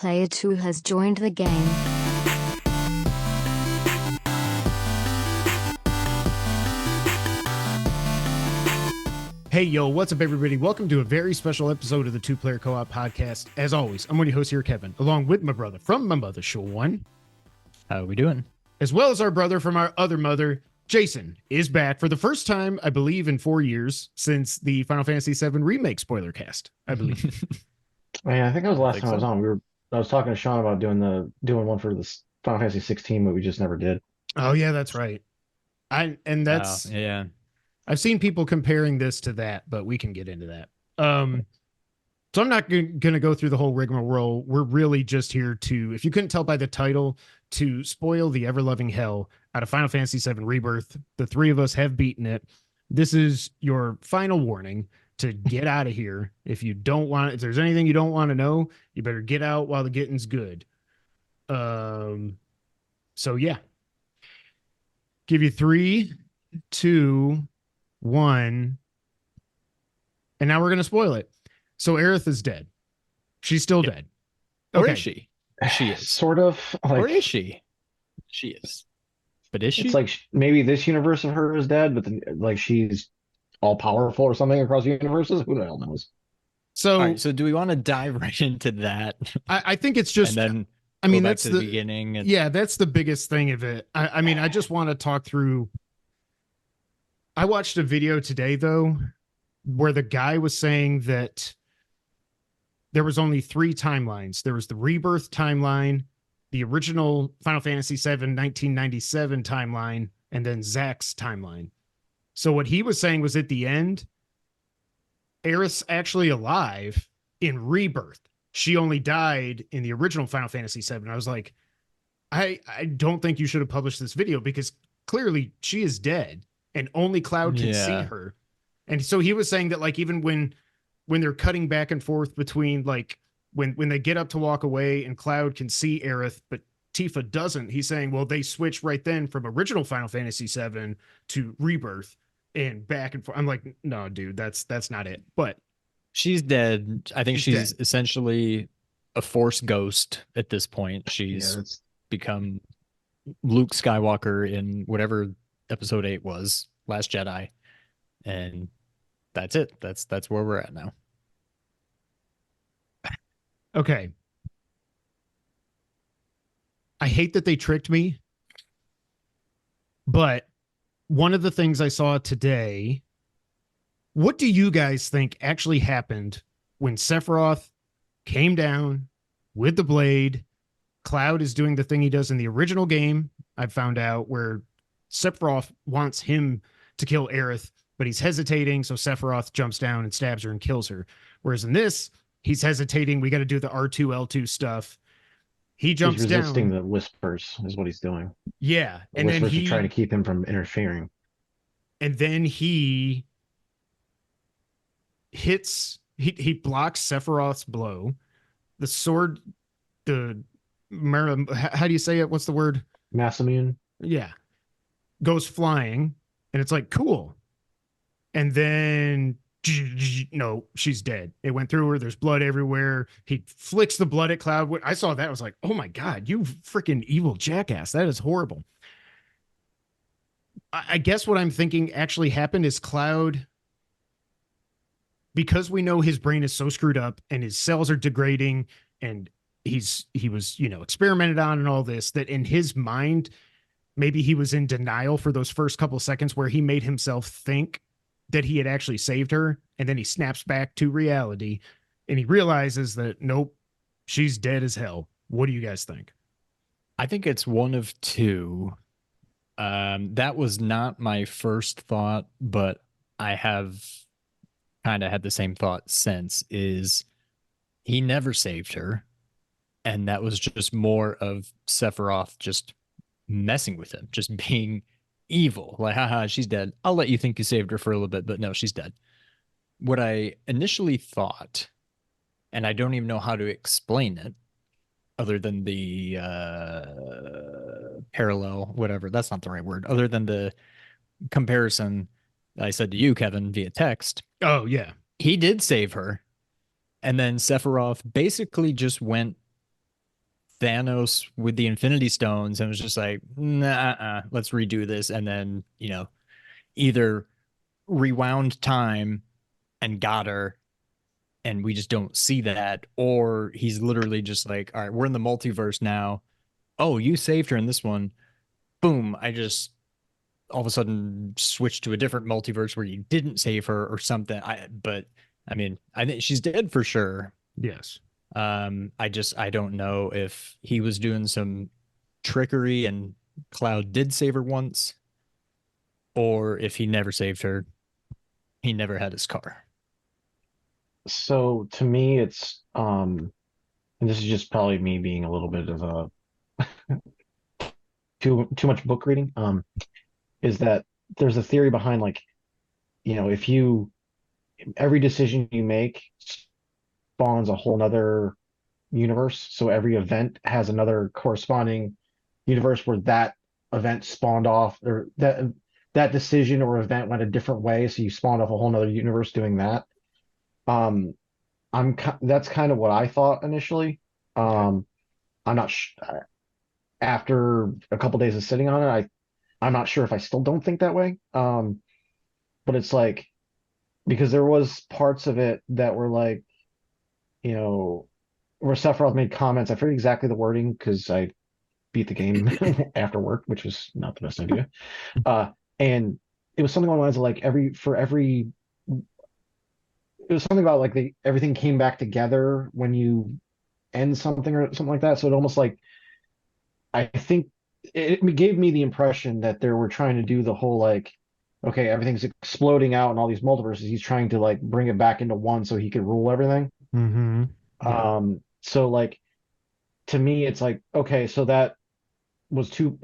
Player 2 has joined the game. Hey, yo, what's up, everybody? Welcome to a very special episode of the Two Player Co-op Podcast. As always, I'm one of your hosts here, Kevin, along with my brother from my mother, Sean. How are we doing? As well as our brother from our other mother, Jayson, is back for the first time, I believe, in 4 years since the Final Fantasy VII Remake Spoilercast, I believe. Yeah, I think that was the last time I was on. I was talking to Sean about doing one for this Final Fantasy 16, but we just never did. Oh, yeah, that's right. Yeah. I've seen people comparing this to that, but we can get into that. So I'm not going to go through the whole rigmarole. We're really just here to, if you couldn't tell by the title, to spoil the ever-loving hell out of Final Fantasy VII Rebirth. The three of us have beaten it. This is your final warning to get out of here. If there's anything you don't want to know, you better get out while the getting's good. So yeah. Give you 3, 2, 1. And now we're going to spoil it. So Aerith is dead. She's still dead. Or Okay. is she? She is. Sort of. Or is she? She is. But is she? It's like maybe this universe of her is dead, but then, like she's all powerful or something across universes. Who the hell knows? So, all right, so do we want to dive right into that? I think it's just, and then that's the beginning. Yeah, that's the biggest thing of it. I just want to talk through. I watched a video today, though, where the guy was saying that there was only 3 timelines. There was the Rebirth timeline, the original Final Fantasy VII 1997 timeline, and then Zack's timeline. So what he was saying was at the end, Aerith's actually alive in Rebirth. She only died in the original Final Fantasy VII. I was like, I don't think you should have published this video because clearly she is dead and only Cloud can see her. And so he was saying that, like, even when they're cutting back and forth between, like, when they get up to walk away and Cloud can see Aerith, but Tifa doesn't, he's saying, well, they switched right then from original Final Fantasy VII to Rebirth and back and forth. I'm like, no, dude, that's not it. But she's dead. I think she's dead. essentially a Force ghost at this point. She's become Luke Skywalker in whatever episode 8 was, Last Jedi. And that's it. That's where we're at now. Okay. I hate that they tricked me, but one of the things I saw today, what do you guys think actually happened when Sephiroth came down with the blade? Cloud is doing the thing he does in the original game, I found out, where Sephiroth wants him to kill Aerith, but he's hesitating, so Sephiroth jumps down and stabs her and kills her. Whereas in this, he's hesitating. We got to do the R2, L2 stuff. He's resisting down. the whispers is what he's doing. Yeah. And then he trying to keep him from interfering. And then he he blocks Sephiroth's blow. The sword, how do you say it? What's the word? Mass immune. Yeah. Goes flying, and it's like, cool. And then, no, she's dead. It went through her. There's blood everywhere. He flicks the blood at Cloud. I saw that. I was like, oh my God, you freaking evil jackass. That is horrible. I guess what I'm thinking actually happened is Cloud, because we know his brain is so screwed up and his cells are degrading and he was, experimented on and all this, that in his mind, maybe he was in denial for those first couple seconds where he made himself think that he had actually saved her. And then he snaps back to reality and he realizes that, nope, she's dead as hell. What do you guys think? I think it's one of two. That was not my first thought, but I have kind of had the same thought since, is he never saved her. And that was just more of Sephiroth just messing with him, just being evil. Like, haha, she's dead. I'll let you think you saved her for a little bit, but no, she's dead. What I initially thought, and I don't even know how to explain it other than the parallel, whatever, that's not the right word, other than the comparison I said to you, Kevin, via text. Oh, yeah. He did save her. And then Sephiroth basically just went Thanos with the Infinity Stones and was just like, nah, let's redo this. And then, either rewound time and got her, and we just don't see that, or he's literally just like, all right, we're in the multiverse now. Oh, you saved her in this one. Boom. I just all of a sudden switched to a different multiverse where you didn't save her or something. But I mean, I think she's dead for sure. Yes. I don't know if he was doing some trickery and Cloud did save her once, or if he never saved her, he never had his car. So to me, it's and this is just probably me being a little bit of a too much book reading. Is that there's a theory behind, like, if every decision you make spawns a whole nother universe. So every event has another corresponding universe where that event spawned off, or that decision or event went a different way. So you spawned off a whole nother universe doing that. That's kind of what I thought initially. I'm not after a couple days of sitting on it, I'm not sure if I still don't think that way. But it's like, because there was parts of it that were like, where Sephiroth made comments. I forget exactly the wording because I beat the game after work, which was not the best idea. And it was something along the lines of like it was something about like everything came back together when you end something or something like that. So it almost like, I think it gave me the impression that they were trying to do the whole like, okay, everything's exploding out in all these multiverses. He's trying to like bring it back into one so he could rule everything. Mm-hmm. Yeah. So like, to me, it's like, okay, so that was two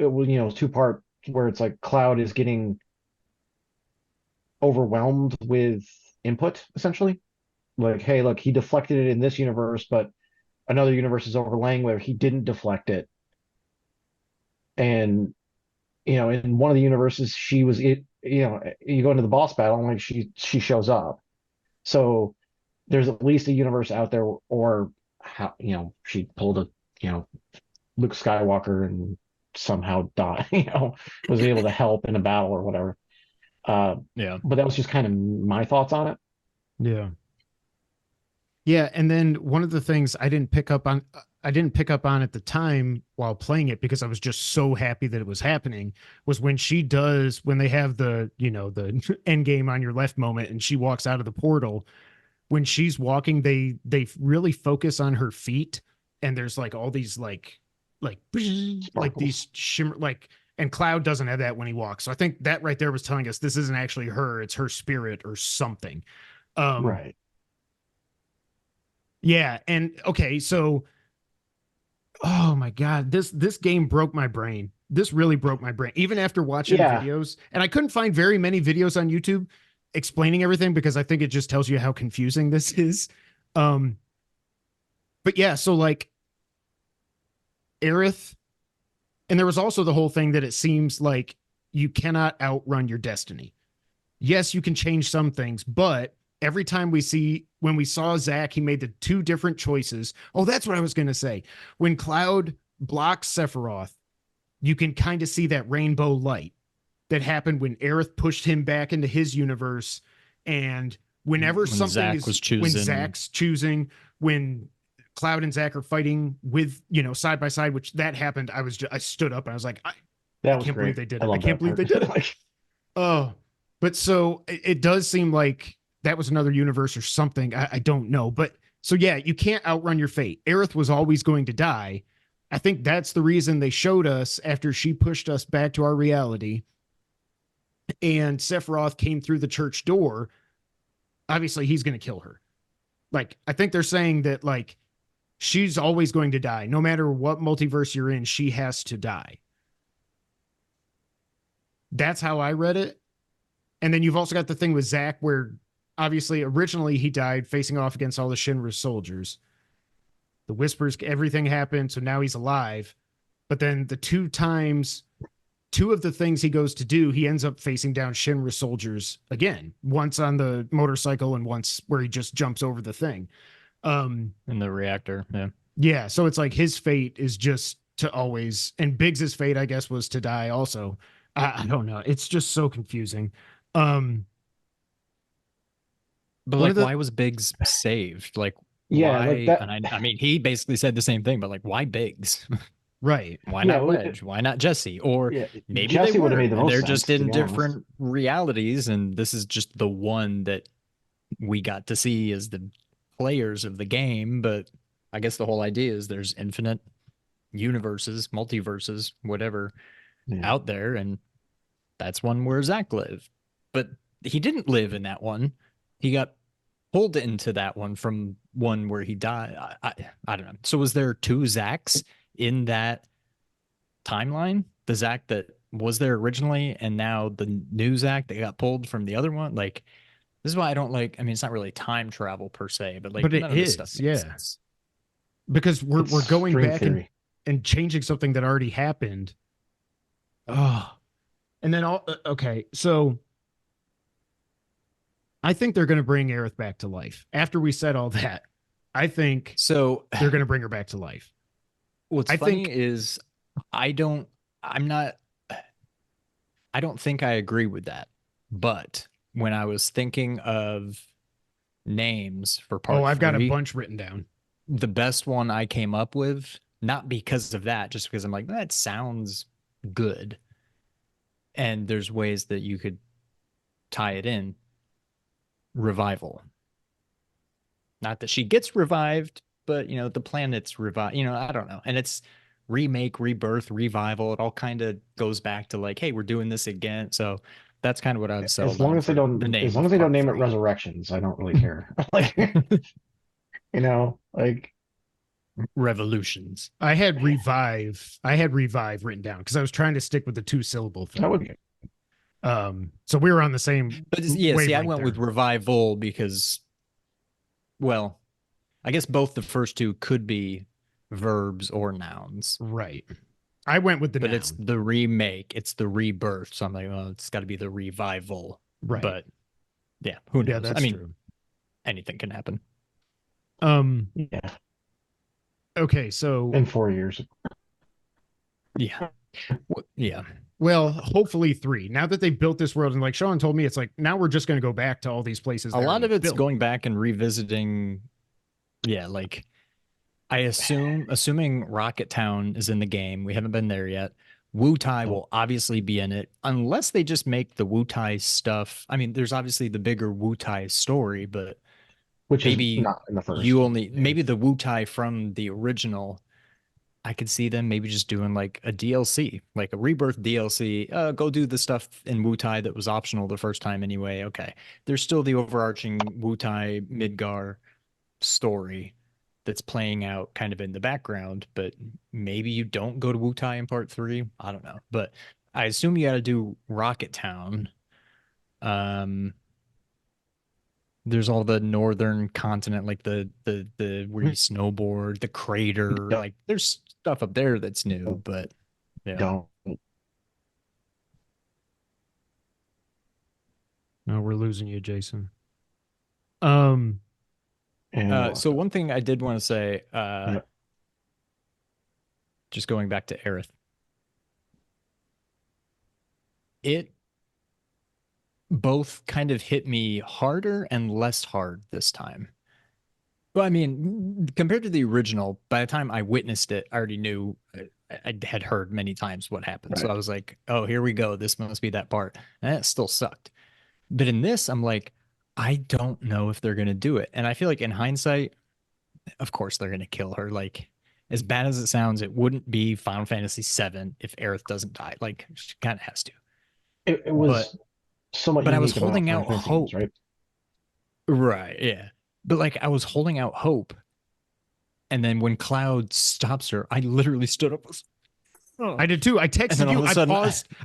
part where it's like Cloud is getting overwhelmed with input, essentially. Like, hey, look, he deflected it in this universe, but another universe is overlaying where he didn't deflect it. And in one of the universes, she was it. You go into the boss battle and like she shows up. So there's at least a universe out there, or how she pulled a Luke Skywalker and somehow died. Was able to help in a battle or whatever. Yeah. But that was just kind of my thoughts on it. Yeah. Yeah, and then one of the things I didn't pick up on at the time while playing it, because I was just so happy that it was happening, was when they have the, the end game on your left moment and she walks out of the portal. When she's walking, they really focus on her feet, and there's like all these like these shimmer, like, and Cloud doesn't have that when he walks. So I think that right there was telling us this isn't actually her, it's her spirit or something. Right. Yeah, and okay, so oh my God, this game broke my brain. This really broke my brain. Even after watching videos, and I couldn't find very many videos on YouTube explaining everything because I think it just tells you how confusing this is. But yeah, so like Aerith, and there was also the whole thing that it seems like you cannot outrun your destiny. Yes, you can change some things, but every time when we saw Zack, he made the two different choices. Oh, that's what I was going to say. When Cloud blocks Sephiroth, you can kind of see that rainbow light that happened when Aerith pushed him back into his universe. And whenever when Zack's choosing, when Cloud and Zack are fighting with, side by side, which that happened, I stood up and I was like, I can't believe they did it. I can't believe they did it. Oh, but so it does seem like that was another universe or something. I don't know. But so, yeah, you can't outrun your fate. Aerith was always going to die. I think that's the reason they showed us after she pushed us back to our reality and Sephiroth came through the church door. Obviously, he's going to kill her. Like, I think they're saying that, like, she's always going to die. No matter what multiverse you're in, she has to die. That's how I read it. And then you've also got the thing with Zack where obviously originally he died facing off against all the Shinra soldiers. The whispers, everything happened. So now he's alive. But then the two of the things he goes to do, he ends up facing down Shinra soldiers again, once on the motorcycle and once where he just jumps over the thing. In the reactor. Yeah. Yeah, so it's like his fate is just to always, and Biggs's fate, I guess, was to die also. I don't know. It's just so confusing. Um, But one of like, the why was Biggs saved? Like, Yeah, like why? that. And I mean, he basically said the same thing, but like, why Biggs? right, Why Yeah, not Wedge? Why not Jesse? Or yeah. maybe they Jesse would have were, made the and most they're sense, just to in be honest. different realities, and this is just the one that we got to see as the players of the game. But I guess the whole idea is there's infinite universes, multiverses, whatever Yeah. out there, and that's one where Zach lived. But he didn't live in that one. He got pulled into that one from one where he died. I don't know. So was there two Zachs in that timeline? The Zach that was there originally, and now the new Zach that got pulled from the other one? Like, this is why I don't like. I mean, it's not really time travel per se, but like but it none of this stuff is, makes yeah, sense. because we're It's we're going string back theory. and changing something that already happened. Oh, and then all okay, so I think they're going to bring Aerith back to life. After we said all that, I think So they're going to bring her back to life. what's I funny think is I don't. I'm not. I don't think I agree with that. But when I was thinking of names for oh, part I've got a three, bunch written down. the best one I came up with, not because of that, just because I'm like, that sounds good. And there's ways that you could tie it in. Revival. Not that she gets revived, but the planet's revived. I don't know. And it's remake, rebirth, revival. It all kind of goes back to like, hey, we're doing this again. So that's kind of what I've settled on for the As name long as of they don't part name it three. Resurrections, I don't really care. Like, like Revolutions. I had revive. I had revive written down because I was trying to stick with the 2-syllable thing. that would be So we were on the same But yeah, see, I wavelength went with there. revival because, well, I guess both the first two could be verbs or nouns, Right. I went with the but noun. it's the remake, it's the rebirth. So I'm like, well, it's got to be the revival. Right. But yeah, who knows? Yeah, that's I mean, true. anything can happen. yeah. Okay, so In 4 years. Yeah. Yeah. well, hopefully 3. Now that they've built this world, and like Sean told me, it's like now we're just going to go back to all these places. A lot of it's built. going back and revisiting. Yeah, like I assuming Rocket Town is in the game. We haven't been there yet. Wu Tai will obviously be in it, unless they just make the Wu Tai stuff. I mean, there's obviously the bigger Wu Tai story, but Which maybe is not in the first. maybe the Wu Tai from the original. I could see them maybe just doing like a DLC, like a rebirth DLC. Go do the stuff in Wu Tai that was optional the first time anyway. Okay, there's still the overarching Wu Tai Midgar story that's playing out kind of in the background, but maybe you don't go to Wu Tai in part 3. I don't know, but I assume you got to do Rocket Town. There's all the northern continent, like the where you snowboard, the crater. Don't, Like there's stuff up there that's new, but yeah. don't. No, we're losing you, Jason. And So one thing I did want to say, Yeah. just going back to Aerith, it both kind of hit me harder and less hard this time. Well, I mean, compared to the original, by the time I witnessed it, I already knew. I had heard many times what happened. So Right. I was like, oh, here we go. This must be that part. And it still sucked. But in this, I'm like, I don't know if they're going to do it. And I feel like in hindsight, of course, they're going to kill her. Like, as bad as it sounds, it wouldn't be Final Fantasy VII if Aerith doesn't die. Like, she kind of has to. It was somewhat but I was unique about holding Final out Fantasy hope. games, right? Right. Yeah. But like, I was holding out hope. And then when Cloud stops her, I literally stood up. I did too. I texted you.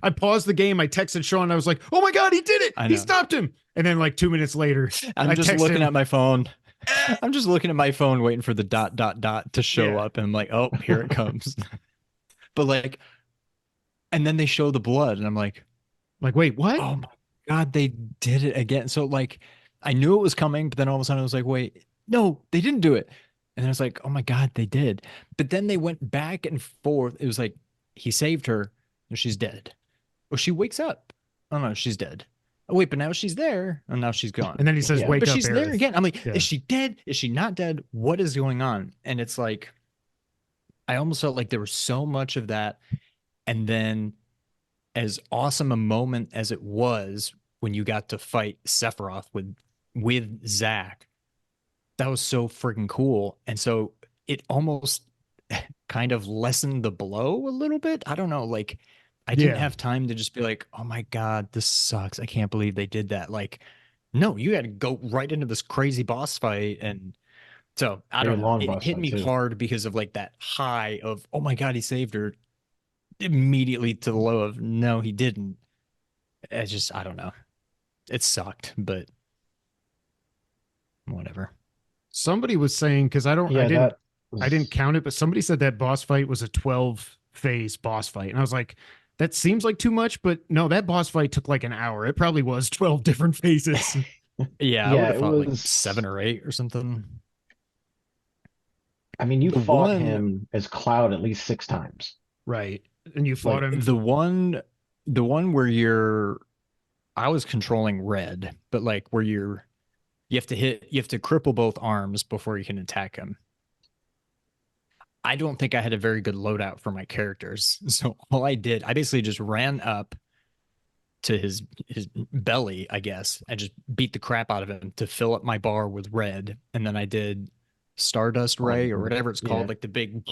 I paused the game. I texted Sean. I was like, "Oh my god, he did it! He stopped him!" And then like 2 minutes later, I'm just looking at my phone. I'm just looking at my phone, waiting for the ... to show up, and I'm like, "Oh, here it comes." But like, and then they show the blood, and I'm like, wait, what? "Oh my god, they did it again!" So like, I knew it was coming, but then all of a sudden I was like, "Wait, no, they didn't do it." And then it's like, oh my God, they did. But then they went back and forth. It was like, he saved her. No, she's dead. Oh, she wakes up. Oh no, she's dead. Oh wait, but now she's there. And now she's gone. And then he says, Yeah. "Wake But up, she's there Aerith." again. I'm like, Yeah. is she dead? Is she not dead? What is going on? And it's like, I almost felt like there was so much of that. And then, as awesome a moment as it was when you got to fight Sephiroth with Zack, that was so freaking cool. And so it almost kind of lessened the blow a little bit. I don't know. Like, I didn't Yeah. have time to just be like, oh my God, this sucks. I can't believe they did that. Like, no, you had to go right into this crazy boss fight. And so I Very don't know. long It boss hit fight, me too. hard because of like that high of, oh my God, he saved her, immediately to the low of, no, he didn't. It's just, I don't know. It sucked, but whatever. Somebody was saying, because I Yeah, that didn't count it, but somebody said that boss fight was a 12 phase boss fight. And I was like, that seems like too much, but no, that boss fight took like an hour. It probably was 12 different phases. Yeah, I Yeah, would have it thought like was 7 or 8 or something. I mean, you The fought one, him as Cloud at least 6 times. Right. And you fought Like, him. the one where I was controlling red, but like where you have to cripple both arms before you can attack him. I don't think I had a very good loadout for my characters. So all I did, I basically just ran up to his belly, I guess, and just beat the crap out of him to fill up my bar with red. And then I did Stardust Ray or whatever it's called, yeah. like the big.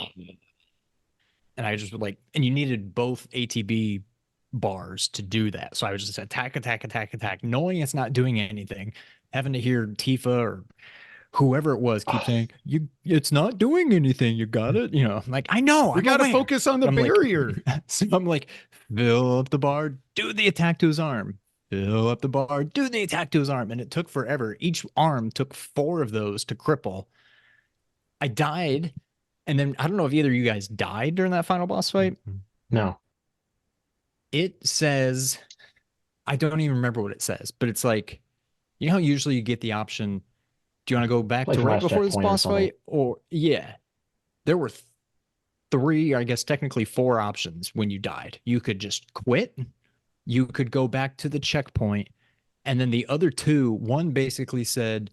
And I just like, and you needed both ATB bars to do that. So I was just attack, attack, attack, attack, knowing it's not doing anything, having to hear Tifa or whoever it was keep saying, it's not doing anything. You got it. You know, I'm like, I know. We I'm got to aware. focus on the I'm like- barrier. So I'm like, fill up the bar, do the attack to his arm. Fill up the bar, do the attack to his arm. And it took forever. Each arm took 4 of those to cripple. I died. And then I don't know if either of you guys died during that final boss fight. No. It says, I don't even remember what it says, but it's like, you know how usually you get the option, do you want to go back Like to the right last before this checkpoint or boss something. fight? Or, yeah. There were 3, I guess technically 4 options when you died. You could just quit, you could go back to the checkpoint, and then the other 2, one basically said,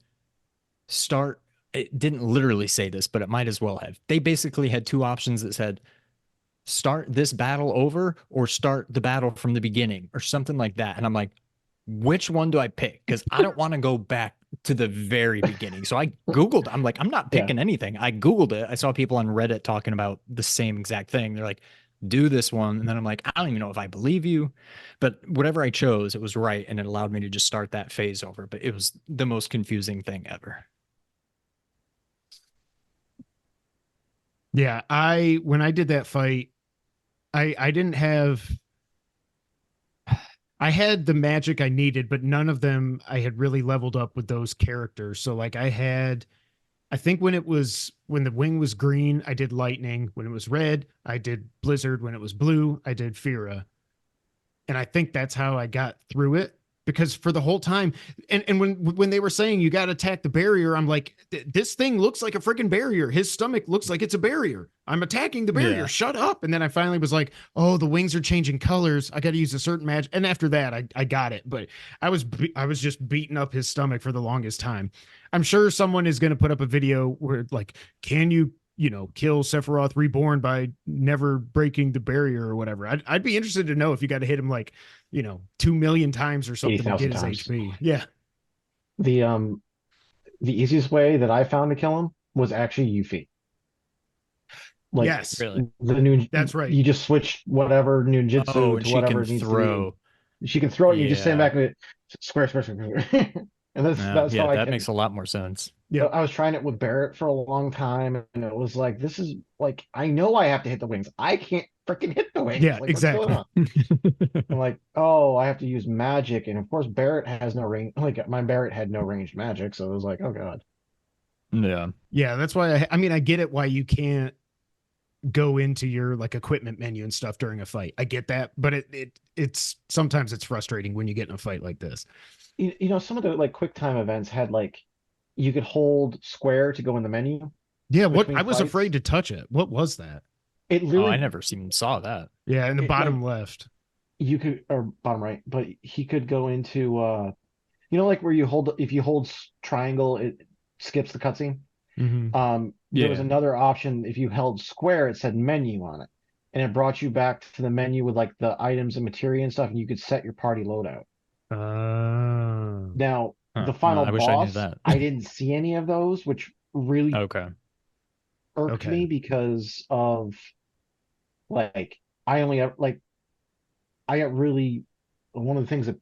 start. It didn't literally say this, but it might as well have. They basically had 2 options that said, start this battle over or start the battle from the beginning or something like that. And I'm like, which one do I pick? Because I don't want to go back to the very beginning. So I Googled, I'm like, I'm not picking anything. I Googled it. I saw people on Reddit talking about the same exact thing. They're like, do this one. And then I'm like, I don't even know if I believe you. But whatever I chose, it was right. And it allowed me to just start that phase over. But it was the most confusing thing ever. Yeah. When I did that fight, I didn't have, I had the magic I needed, but none of them I had really leveled up with those characters. So like I think when the wing was green, I did lightning. When it was red, I did blizzard. When it was blue, I did Fira. And I think that's how I got through it. Because for the whole time, and when they were saying you got to attack the barrier, I'm like, this thing looks like a freaking barrier. His stomach looks like it's a barrier. I'm attacking the barrier. Yeah. Shut up. And then I finally was like, oh, the wings are changing colors. I got to use a certain magic. And after that, I got it. But I was just beating up his stomach for the longest time. I'm sure someone is going to put up a video where like, can you kill Sephiroth Reborn by never breaking the barrier or whatever. I'd be interested to know if you got to hit him like, 2 million times or something to get his times. HP. Yeah. The easiest way that I found to kill him was actually Yuffie. Like, yes. Really? the new, That's right. You just switch whatever ninjutsu And to she whatever can it needs throw. to be. She can throw it. You just stand Yeah. back with it, square. And that's Yeah, how I that can. makes a lot more sense. Yeah. I was trying it with Barrett for a long time, and it was like, this is like, I know I have to hit the wings. I can't freaking hit the wings. Yeah, Like, exactly. what's going on? I'm like, oh, I have to use magic, and of course Barrett has no range. Like, my Barrett had no ranged magic, so it was like, oh god. Yeah. Yeah. That's why I mean, I get it why you can't go into your like equipment menu and stuff during a fight. I get that, but it's sometimes it's frustrating when you get in a fight like this. Some of the like quick time events had like, you could hold square to go in the menu, Yeah, what between I was fights. afraid to touch it. What was that? It Oh, literally, I never even saw that. Yeah, in the It, bottom like, left. you could, or bottom right, but he could go into, like where if you hold triangle, it skips the cutscene. Hmm. There was Yeah. another option. If you held square, it said menu on it, and it brought you back to the menu with like the items and materia and stuff, and you could set your party loadout. Oh. Now, Huh. the Well, final I wish I knew boss, that. I didn't see any of those, which really Okay. irked Okay. me because of like I only have like I got really one of the things that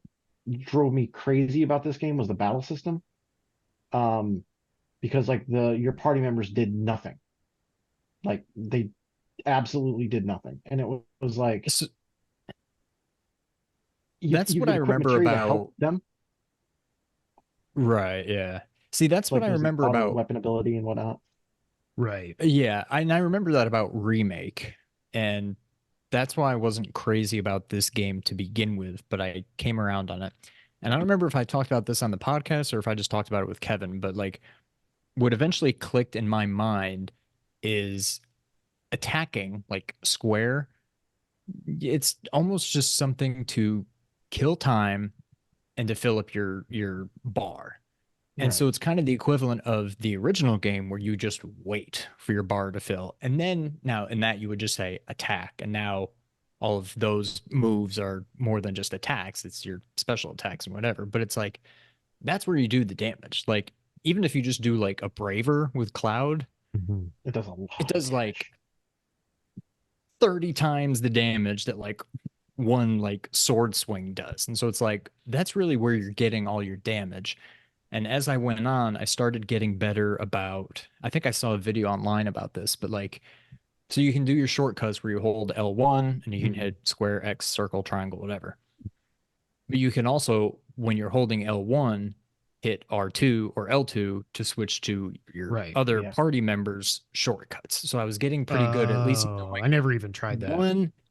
drove me crazy about this game was the battle system. Um, because like your party members did nothing. Like they absolutely did nothing, and it was like So that's you what could I equip remember materia to help about. them, Right. Yeah. See, that's what like I there's the remember auto about. weapon ability and whatnot. Right. Yeah. And I remember that about Remake. And that's why I wasn't crazy about this game to begin with, but I came around on it. And I don't remember if I talked about this on the podcast or if I just talked about it with Kevin, but like what eventually clicked in my mind is attacking like square. It's almost just something to kill time and to fill up your bar. And Right. so it's kind of the equivalent of the original game where you just wait for your bar to fill. And then now in that you would just say attack. And now all of those moves are more than just attacks. It's your special attacks and whatever. But it's like that's where you do the damage. Like even if you just do like a braver with Cloud, Mhm. It does a lot it of does like damage. 30 times the damage that like one like sword swing does. And so it's like that's really where you're getting all your damage. And as I went on, I started getting better about, I think I saw a video online about this, but like, so you can do your shortcuts where you hold L1 and you can hit square, X, circle, triangle, whatever. But you can also, when you're holding L1, hit R2 or L2 to switch to your Right. other Yeah. party members' shortcuts. So I was getting pretty good at least Oh, knowing I never even tried that.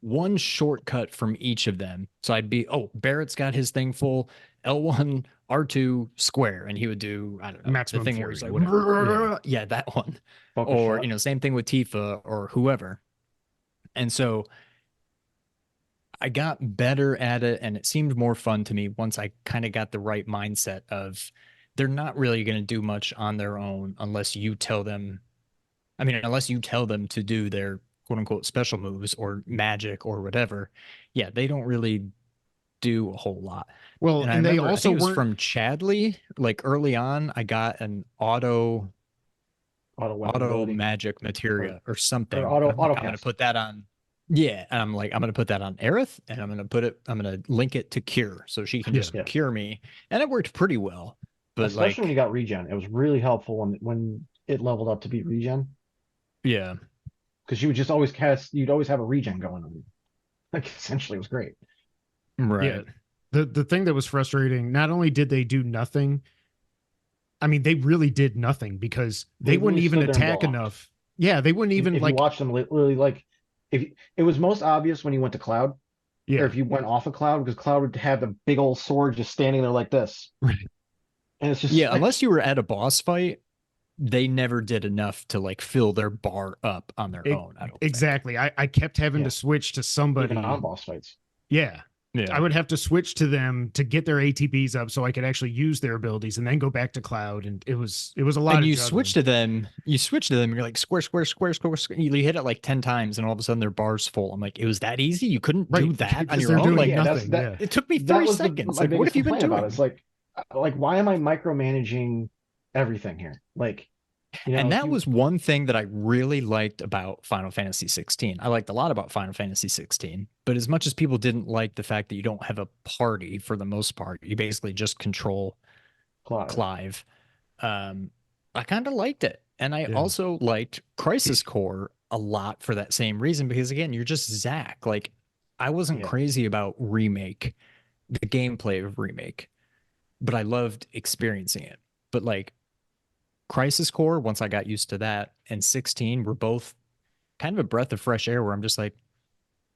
one shortcut from each of them. So I'd be, oh, Barrett's got his thing full, L1, R2, square, and he would do, I don't know, the Maximum thing where he's fury, like, whatever. yeah, that one. Focus Or, shot. same thing with Tifa or whoever. And so I got better at it and it seemed more fun to me once I kind of got the right mindset of they're not really going to do much on their own unless you tell them. I mean, unless you tell them to do their quote unquote special moves or magic or whatever. Yeah, they don't really do a whole lot. Well, And I and they remember, I also think it was weren't. from Chadley, like early on, I got an Auto weapon auto ability magic or materia or something. auto I'm like, auto I'm gonna cast. put that on. Yeah, and I'm like, I'm gonna put that on Aerith, and I'm gonna link it to Cure, so she can Yeah. just Yeah. cure me, and it worked pretty well. But Especially when you like, got regen. It was really helpful when it leveled up to be regen. yeah, Because you'd always have a regen going on. Like essentially it was great. Yeah. right. The thing that was frustrating, not only did they do nothing, I mean, they really did nothing because they wouldn't literally even stood there and attack blocked. enough. Yeah, they wouldn't even If you like, watch them literally like if it was most obvious when you went to Cloud or yeah. if you went off of Cloud because Cloud would have the big old sword just standing there like this. Right. And it's just Yeah, like unless you were at a boss fight, they never did enough to like fill their bar up on their own. I don't think. Exactly. I kept having Yeah. to switch to even somebody. on boss fights. Yeah. Yeah. I would have to switch to them to get their ATBs up so I could actually use their abilities and then go back to Cloud. And it was a lot And of you juggling. switch to them, you're like square, square, square, square, square. You hit it like 10 times and all of a sudden their bar's full. I'm like, it was that easy? You couldn't do Right, that on because your they're own? doing Like, yeah, nothing. that Yeah. it took me that 3 was seconds. my Like, what biggest have you been complaint about doing? it. It's like why am I micromanaging everything here? Like, And if that you was one thing that I really liked about Final Fantasy 16. I liked a lot about Final Fantasy 16, but as much as people didn't like the fact that you don't have a party for the most part, you basically just control Cloud. Clive. I kind of liked it. And I Yeah. also liked Crisis Core a lot for that same reason, because again, you're just Zack. Like, I wasn't Yeah. crazy about Remake, the gameplay of Remake, but I loved experiencing it. But like, Crisis Core, once I got used to that, and 16 were both kind of a breath of fresh air where I'm just like,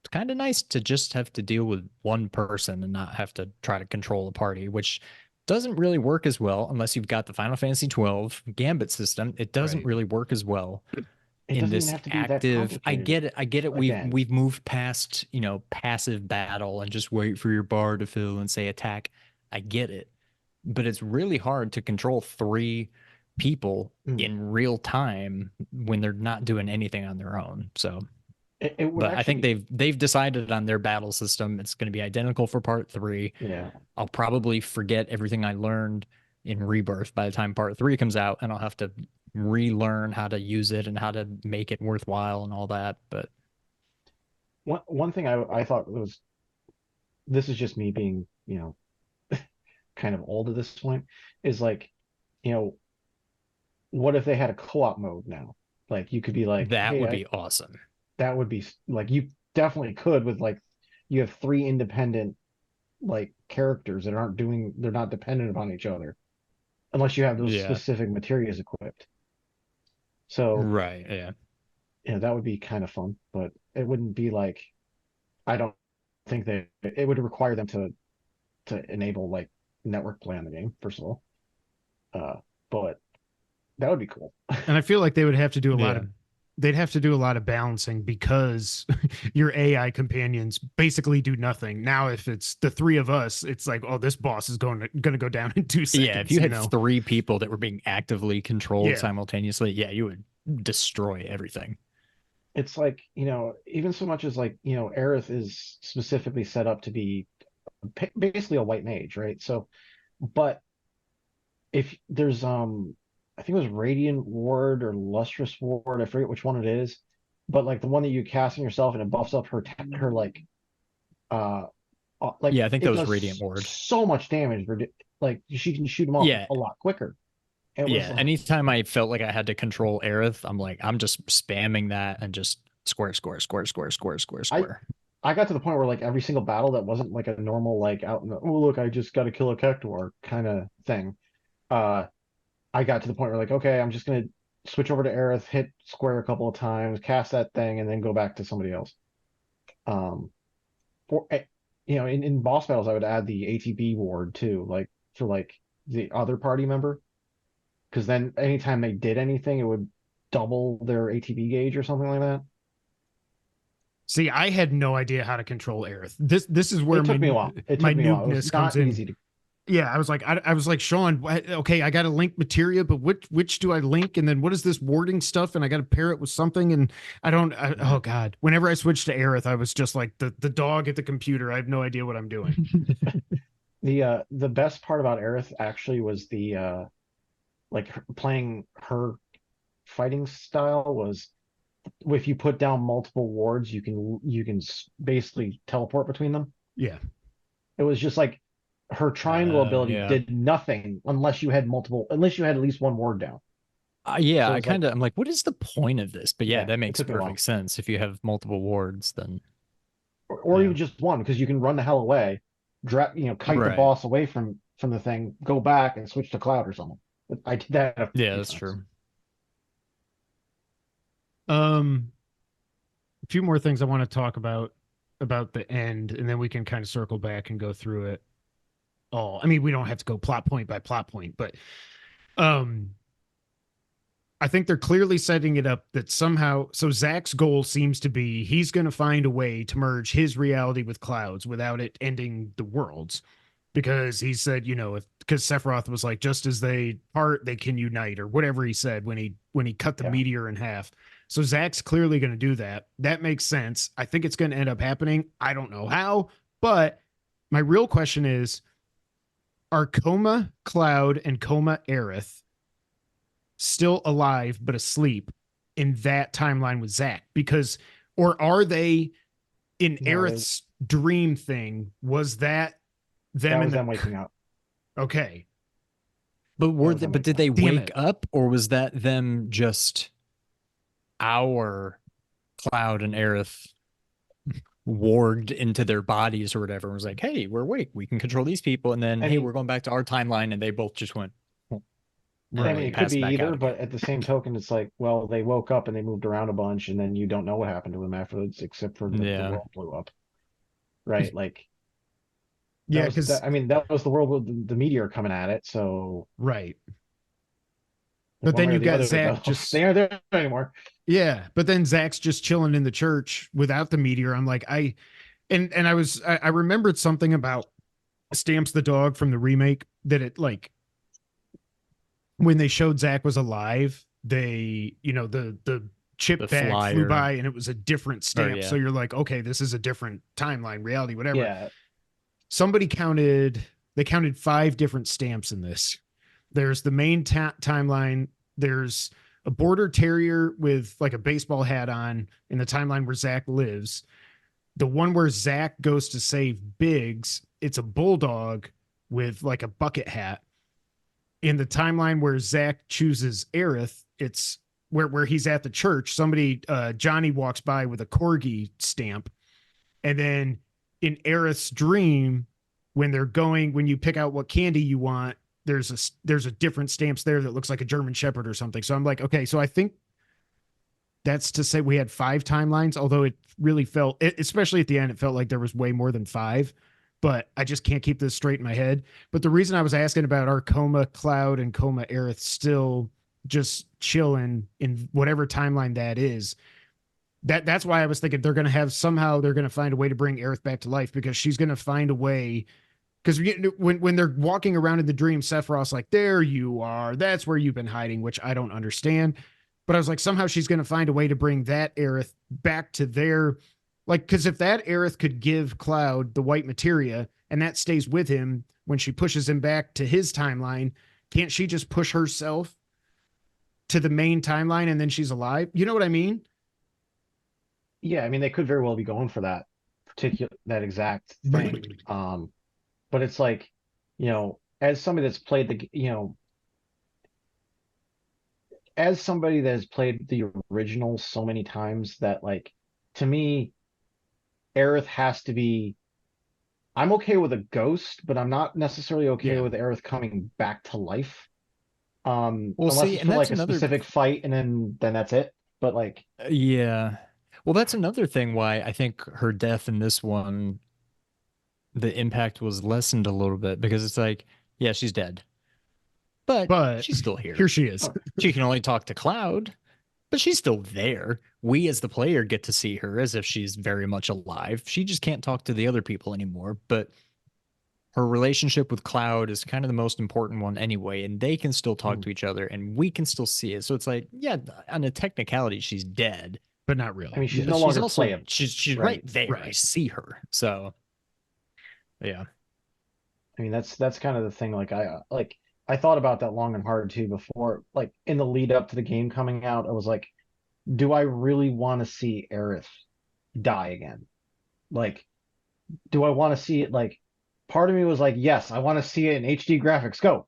it's kind of nice to just have to deal with one person and not have to try to control a party, which doesn't really work as well unless you've got the Final Fantasy 12 Gambit system. It doesn't Right. really work as well It in doesn't this even have to be that active. I complicated. get it. I get it. Again. We've moved past, passive battle and just wait for your bar to fill and say attack. I get it. But it's really hard to control 3 people in real time when they're not doing anything on their own. So It would but I think actually, they've decided on their battle system. It's going to be identical for part 3. yeah. I'll probably forget everything I learned in Rebirth by the time part 3 comes out, and I'll have to relearn how to use it and how to make it worthwhile and all that. But One thing I thought was, this is just me being, kind of old at this point, is like, what if they had a co-op mode now? Like you could be like, that hey, would be awesome. that would be like, you definitely could with like, you have 3 independent like characters that they're not dependent upon each other unless you have those Yeah. specific materials equipped. So Right. Yeah. that would be kind of fun, but it wouldn't be like, I don't think it would require them to enable like network play on the game, first of all. But that would be cool. And I feel like they would have to do Yeah. they'd have to do a lot of balancing because your AI companions basically do nothing. Now, if it's the 3 of us, it's like, oh, this boss is going to go down in 2 seconds. Yeah. If you had 3 people that were being actively controlled Yeah. simultaneously, yeah, you would destroy everything. It's like, even so much as like, Aerith is specifically set up to be basically a white mage, right? So, but if there's I think it was Radiant Ward or Lustrous Ward, I forget which one it is, but like the one that you cast on yourself and it buffs up her like Yeah, I think it that was does Radiant Ward. so much damage. Like she can shoot them off Yeah. a lot quicker. It was Yeah, like, anytime I felt like I had to control Aerith, I'm just spamming that and just square. I got to the point where like every single battle that wasn't like a normal like out in the, oh look, I just got to kill a Cactuar kind of thing. I got to the point where like, okay, I'm just gonna switch over to Aerith, hit square a couple of times, cast that thing, and then go back to somebody else. For in boss battles, I would add the ATB ward too, like for like the other party member, because then anytime they did anything, it would double their ATB gauge or something like that. See, I had no idea how to control Aerith. This is where It took me a while. my It noobness was comes not in. easy to. Yeah, I was like, Sean, okay, I got to link materia, but which do I link? And then what is this warding stuff? And I got to pair it with something. And oh God, whenever I switched to Aerith, I was just like the dog at the computer. I have no idea what I'm doing. The best part about Aerith actually was the like playing her fighting style was, if you put down multiple wards, you can basically teleport between them. Yeah. It was just like her triangle ability yeah. did nothing unless you had at least one ward down. Yeah, So I'm like, what is the point of this? But yeah, Yeah, that it makes took me a while. perfect sense. If you have multiple wards, then Or Yeah. even just one, because you can run the hell away, kite the Right. boss away from the thing, go back and switch to Cloud or something. I did that. a few yeah, that's times. true. A few more things I want to talk about the end, and then we can kind of circle back and go through it all. I mean, we don't have to go plot point by plot point, but I think they're clearly setting it up that somehow, so Zach's goal seems to be he's going to find a way to merge his reality with Cloud's without it ending the worlds. Because he said, because Sephiroth was like, just as they part, they can unite, or whatever he said when he cut the meteor in half. So Zach's clearly going to do that. That makes sense. I think it's going to end up happening. I don't know how, but my real question is, are Coma Cloud and Coma Aerith still alive but asleep in that timeline with Zach? Or are they in Aerith's dream thing? Was that them was them waking up? But Okay. did they Damn wake it. up, or was that them just our Cloud and Aerith warged into their bodies or whatever and was like, hey, we're awake, we can control these people, and then we're going back to our timeline, and they both just went I mean, it could passed be back either, out but again. at the same token, it's like, well, they woke up and they moved around a bunch, and then you don't know what happened to them afterwards, except for the world blew up, right? Like, Yeah, because I mean, that was the world with the meteor coming at it. So right. But one then way or you the got other, Zach though, they just aren't there anymore. yeah, but then Zach's just chilling in the church without the meteor. I'm like, I remembered something about Stamps the dog from the remake that it like when they showed Zach was alive, they, the chip The bag flew flyer. by and it was a different stamp. yeah. So you're like, okay, this is a different timeline, reality, whatever. Yeah, Somebody they counted 5 different stamps in this. There's the main timeline. There's a border terrier with like a baseball hat on in the timeline where Zach lives. The one where Zach goes to save Biggs, it's a bulldog with like a bucket hat. In the timeline where Zach chooses Aerith, it's where he's at the church. Somebody, Johnny walks by with a corgi stamp. And then in Aerith's dream, when you pick out what candy you want, there's a different stamps there that looks like a German Shepherd or something. So I'm like, okay, so I think that's to say we had 5 timelines, although it really felt, especially at the end, it felt like there was way more than 5. But I just can't keep this straight in my head. But the reason I was asking about are Coma Cloud and Coma Aerith still just chilling in whatever timeline that is. That's why I was thinking they're going to find a way to bring Aerith back to life, because she's going to find a way. Because when they're walking around in the dream, Sephiroth's like, there you are. That's where you've been hiding, which I don't understand. But I was like, somehow she's going to find a way to bring that Aerith back to their, like, because if that Aerith could give Cloud the white materia and that stays with him when she pushes him back to his timeline, can't she just push herself to the main timeline and then she's alive? You know what I mean? yeah. I mean, they could very well be going for that exact thing. But it's like, as somebody that's played as somebody that has played the original so many times, that like, to me, Aerith has to be. I'm okay with a ghost, but I'm not necessarily okay with Aerith coming back to life. Well, Unless see, it's and for that's like a another specific fight, and then that's it. But like, yeah. Well, that's another thing why I think her death in this one, the impact was lessened a little bit, because it's like, yeah, she's dead, but she's still here. Here she is. She can only talk to Cloud, but she's still there. We as the player get to see her as if she's very much alive. She just can't talk to the other people anymore, but her relationship with Cloud is kind of the most important one anyway, and they can still talk to each other and we can still see it. So it's like, yeah, on a technicality, she's dead, but not really. I mean, she's but no she's longer also playable. she's right there. I see her. So yeah. I mean, that's kind of the thing. Like, I thought about that long and hard too before, like in the lead up to the game coming out. I was like, do I really want to see Aerith die again? Like, do I want to see it? Like, part of me was like, yes, I want to see it in HD graphics. Go.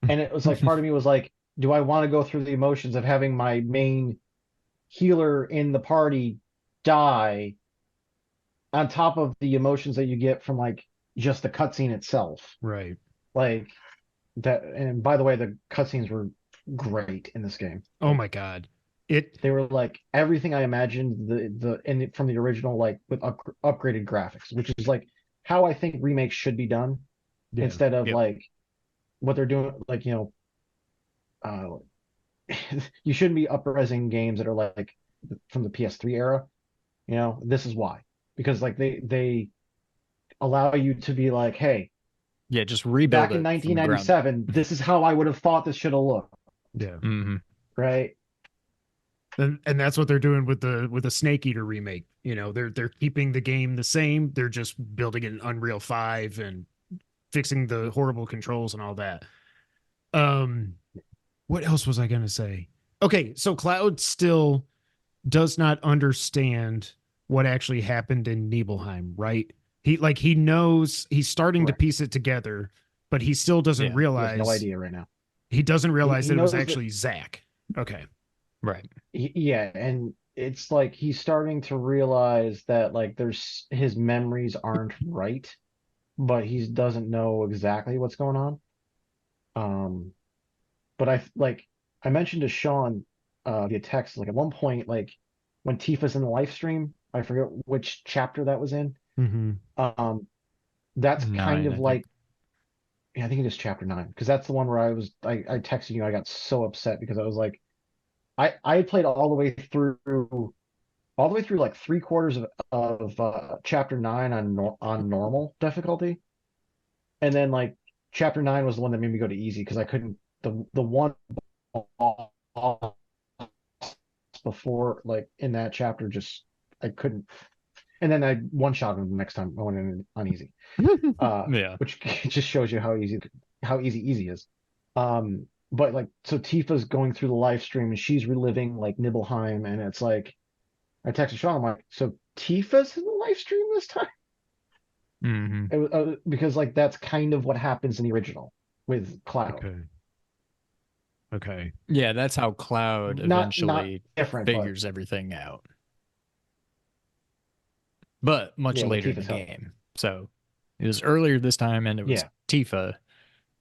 And it was like, part of me was like, do I want to go through the emotions of having my main healer in the party die on top of the emotions that you get from like just the cutscene itself? Right. Like that. And by the way, the cutscenes were great in this game. Oh my God. They were like everything I imagined from the original, like with upgraded graphics, which is like how I think remakes should be done, instead of like what they're doing. Like, you shouldn't be up-resing games that are like from the PS3 era. This is why, because like they allow you to be like, hey, Yeah, just rebuild back it in from the ground 1997, this is how I would have thought this should have looked. Yeah. Mm-hmm. Right. And that's what they're doing with the Snake Eater remake. They're keeping the game the same. They're just building it in Unreal 5 and fixing the horrible controls and all that. What else was I going to say? Okay, so Cloud still does not understand what actually happened in Nibelheim, right? He knows, he's starting to piece it together, but he still doesn't realize. He has no idea right now. He doesn't realize He that it was knows actually Zach. Okay. Right. Yeah, and it's like he's starting to realize that like his memories aren't right, but he doesn't know exactly what's going on. But I mentioned to Sean via text, like at one point, like when Tifa's in the live stream, I forget which chapter that was in. Mm-hmm. that's kind 9, of I like, think. yeah, I think it is chapter 9 because that's the one where I texted you. I got so upset because I was like, I had played all the way through like three-quarters of chapter 9 on normal difficulty, and then like chapter 9 was the one that made me go to easy because I couldn't the one boss before like in that chapter just I couldn't, and then I one shot him the next time I went in on easy, Yeah. which just shows you how easy is. But like so Tifa's going through the live stream and she's reliving like Nibelheim, and it's like I texted Sean, I'm like, so Tifa's in the live stream this time? Hmm. It was, because like that's kind of what happens in the original with Cloud. Okay. Okay. Yeah, that's how Cloud Not eventually different, but figures everything out. But much yeah, with later in the Tifa's help. game. So it was earlier this time and it was Yeah. Tifa.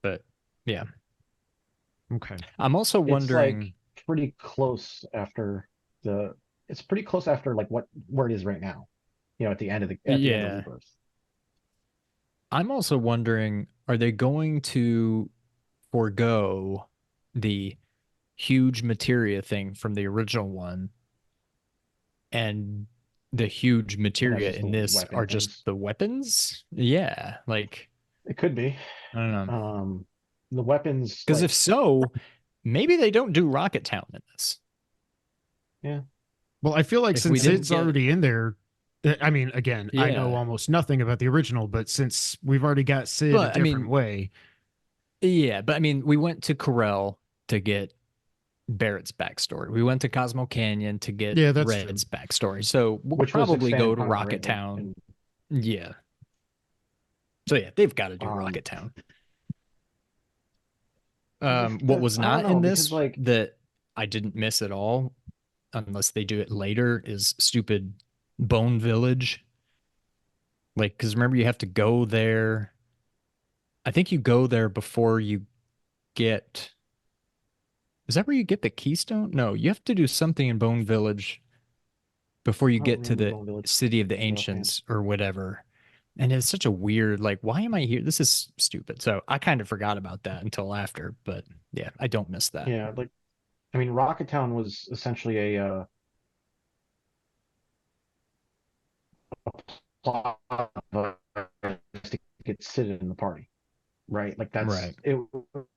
But yeah. Okay. I'm also It's wondering. like pretty close after it's pretty close after like where it is right now. You know, at the end of the Yeah. Rebirth. I'm also wondering, are they going to forego the huge materia thing from the original one, and the huge And that's materia just in the this weapon are just things. the weapons? Yeah, like It could be. I don't know. The weapons Because like if so, maybe they don't do Rocket Town in this. yeah. Well, I feel like If we since didn't Sid's get, already in there, I mean, again, I know yeah, almost nothing about the original, but since we've already got Sid a but I different mean, way, yeah, but I mean, we went to Corel to get Barrett's backstory. We went to Cosmo Canyon to get yeah, that's true. Red's backstory. So we'll Which was probably expanded go to upon, right? Rocket Like, Town. and Yeah. So yeah, they've got to do um Rocket Town. What the was I don't not in know because this like that I didn't miss at all, unless they do it later, is stupid Bone Village. Like, because remember, you have to go there. I think you go there before you get. Is that where you get the keystone? No, you have to do something in Bone Village before you I don't get to remember the Bone Village City of the offhand. Ancients or whatever. And it's such a weird, like, why am I here? This is stupid. So I kind of forgot about that until after, but yeah, I don't miss that. Yeah, like I mean Rocket Town was essentially a plot to get Sid in the party, right? Like Right.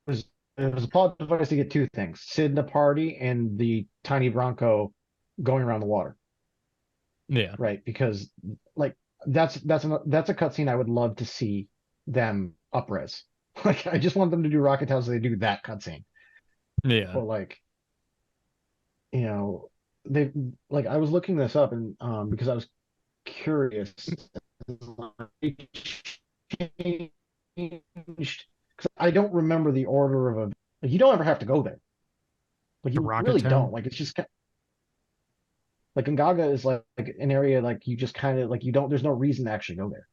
was it was a plot device to get two things: Sid in the party and the tiny Bronco going around the water, Yeah. right? Because like that's a cutscene I would love to see them upres. Like I just want them to do Rocket Town so they do that cutscene. Yeah. But like they like I was looking this up and because I was curious. Changed because I don't remember the order of a. Like, you don't ever have to go there. Like To you Rocket really Town. don't. Like it's just like Gongaga is like an area like you just kind of like you don't. There's no reason to actually go there.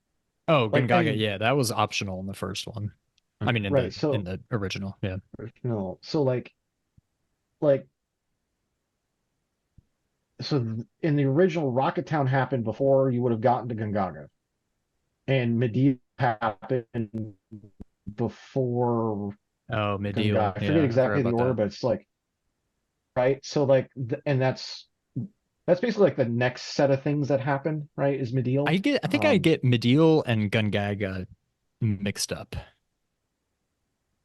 Oh, Like Gongaga, and yeah, that was optional in the first one. I mean, right. in So the original, yeah. no. So like in the original, Rocket Town happened before you would have gotten to Gongaga, and Medivh happened before Oh, Medial, Gongaga. I forget yeah, I forgot exactly the about order, that. but it's like right. So like, and that's basically like the next set of things that happen, right? Is Medial. I think I get Medial and Gungaga mixed up.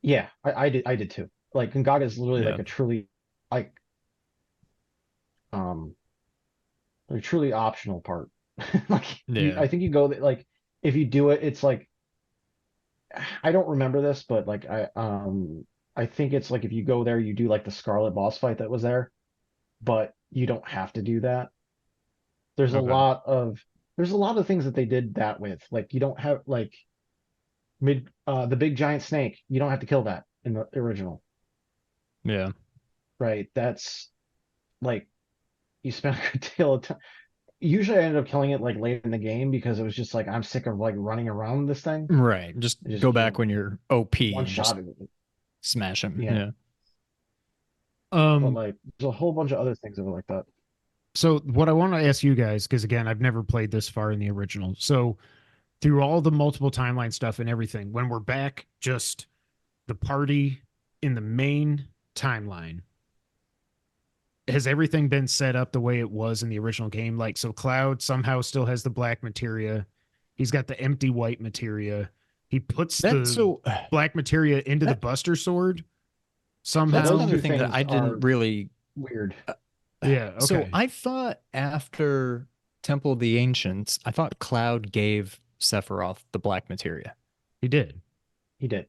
Yeah, I did too. Like Gongaga is literally Yeah, like a truly like um a truly optional part. Like yeah. I think you go like if you do it, it's like I don't remember this, but like I think it's like if you go there, you do like the Scarlet boss fight that was there, but you don't have to do that. There's a Okay. lot of there's a lot of things that they did that with. Like you don't have like the big giant snake. You don't have to kill that in the original, Yeah. right? That's like you spend a good deal of time. Usually, I ended up killing it like late in the game because it was just like I'm sick of like running around this thing. Right. Just Just go back when you're OP one and just shot. smash him. Yeah, Yeah. but Um, like there's a whole bunch of other things that were like that. so what I want to ask you guys, because again, I've never played this far in the original. So through all the multiple timeline stuff and everything, when we're back, just the party in the main timeline, has everything been set up the way it was in the original game? Like, so Cloud somehow still has the black materia. He's got the empty white materia. He puts the black materia into the Buster Sword somehow. That's another thing that I didn't really weird. Yeah. Okay. So I thought after Temple of the Ancients, I thought Cloud gave Sephiroth the black materia. He did. He did.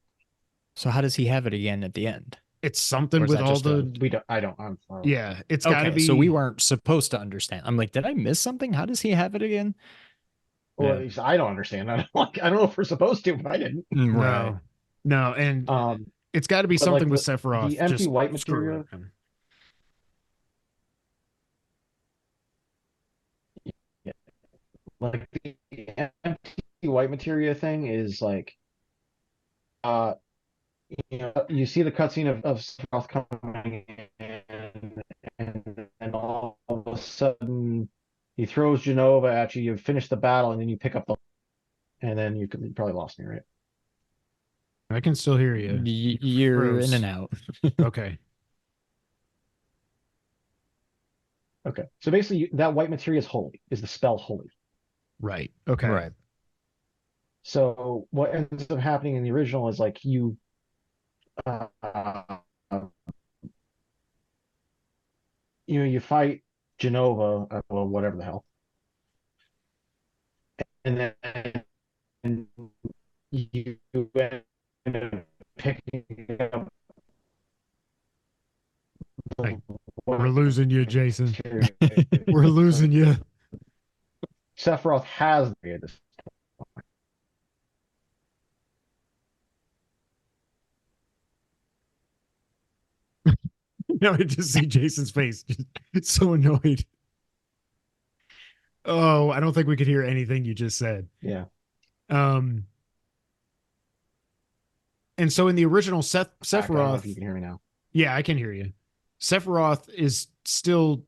So how does he have it again at the end? It's something with all the. I'm sorry. Yeah, it's got to be. So we weren't supposed to understand. I'm like, did I miss something? How does he have it again? Well, at least I don't understand. I don't know if we're supposed to, but I didn't. Right. No, and it's got to be something with Sephiroth. The empty white materia. Yeah. Like the empty white materia thing is like, you see the cutscene of Sephiroth coming in, and then all of a sudden he throws Genova at you. You finish the battle, and then you pick up and then you probably lost me, right? I can still hear you. You're in and out. Okay. Okay. So basically, that white materia is holy. Is the spell holy? Right. Okay. Right. So what ends up happening in the original is like you fight Genova, well, whatever the hell, and then you end up picking up. We're losing you, Jayson. We're losing you. Sephiroth has this. No, I just see Jason's face. It's so annoyed. Oh, I don't think we could hear anything you just said. Yeah. And so in the original Sephiroth, you can hear me now. Yeah, I can hear you. Sephiroth is still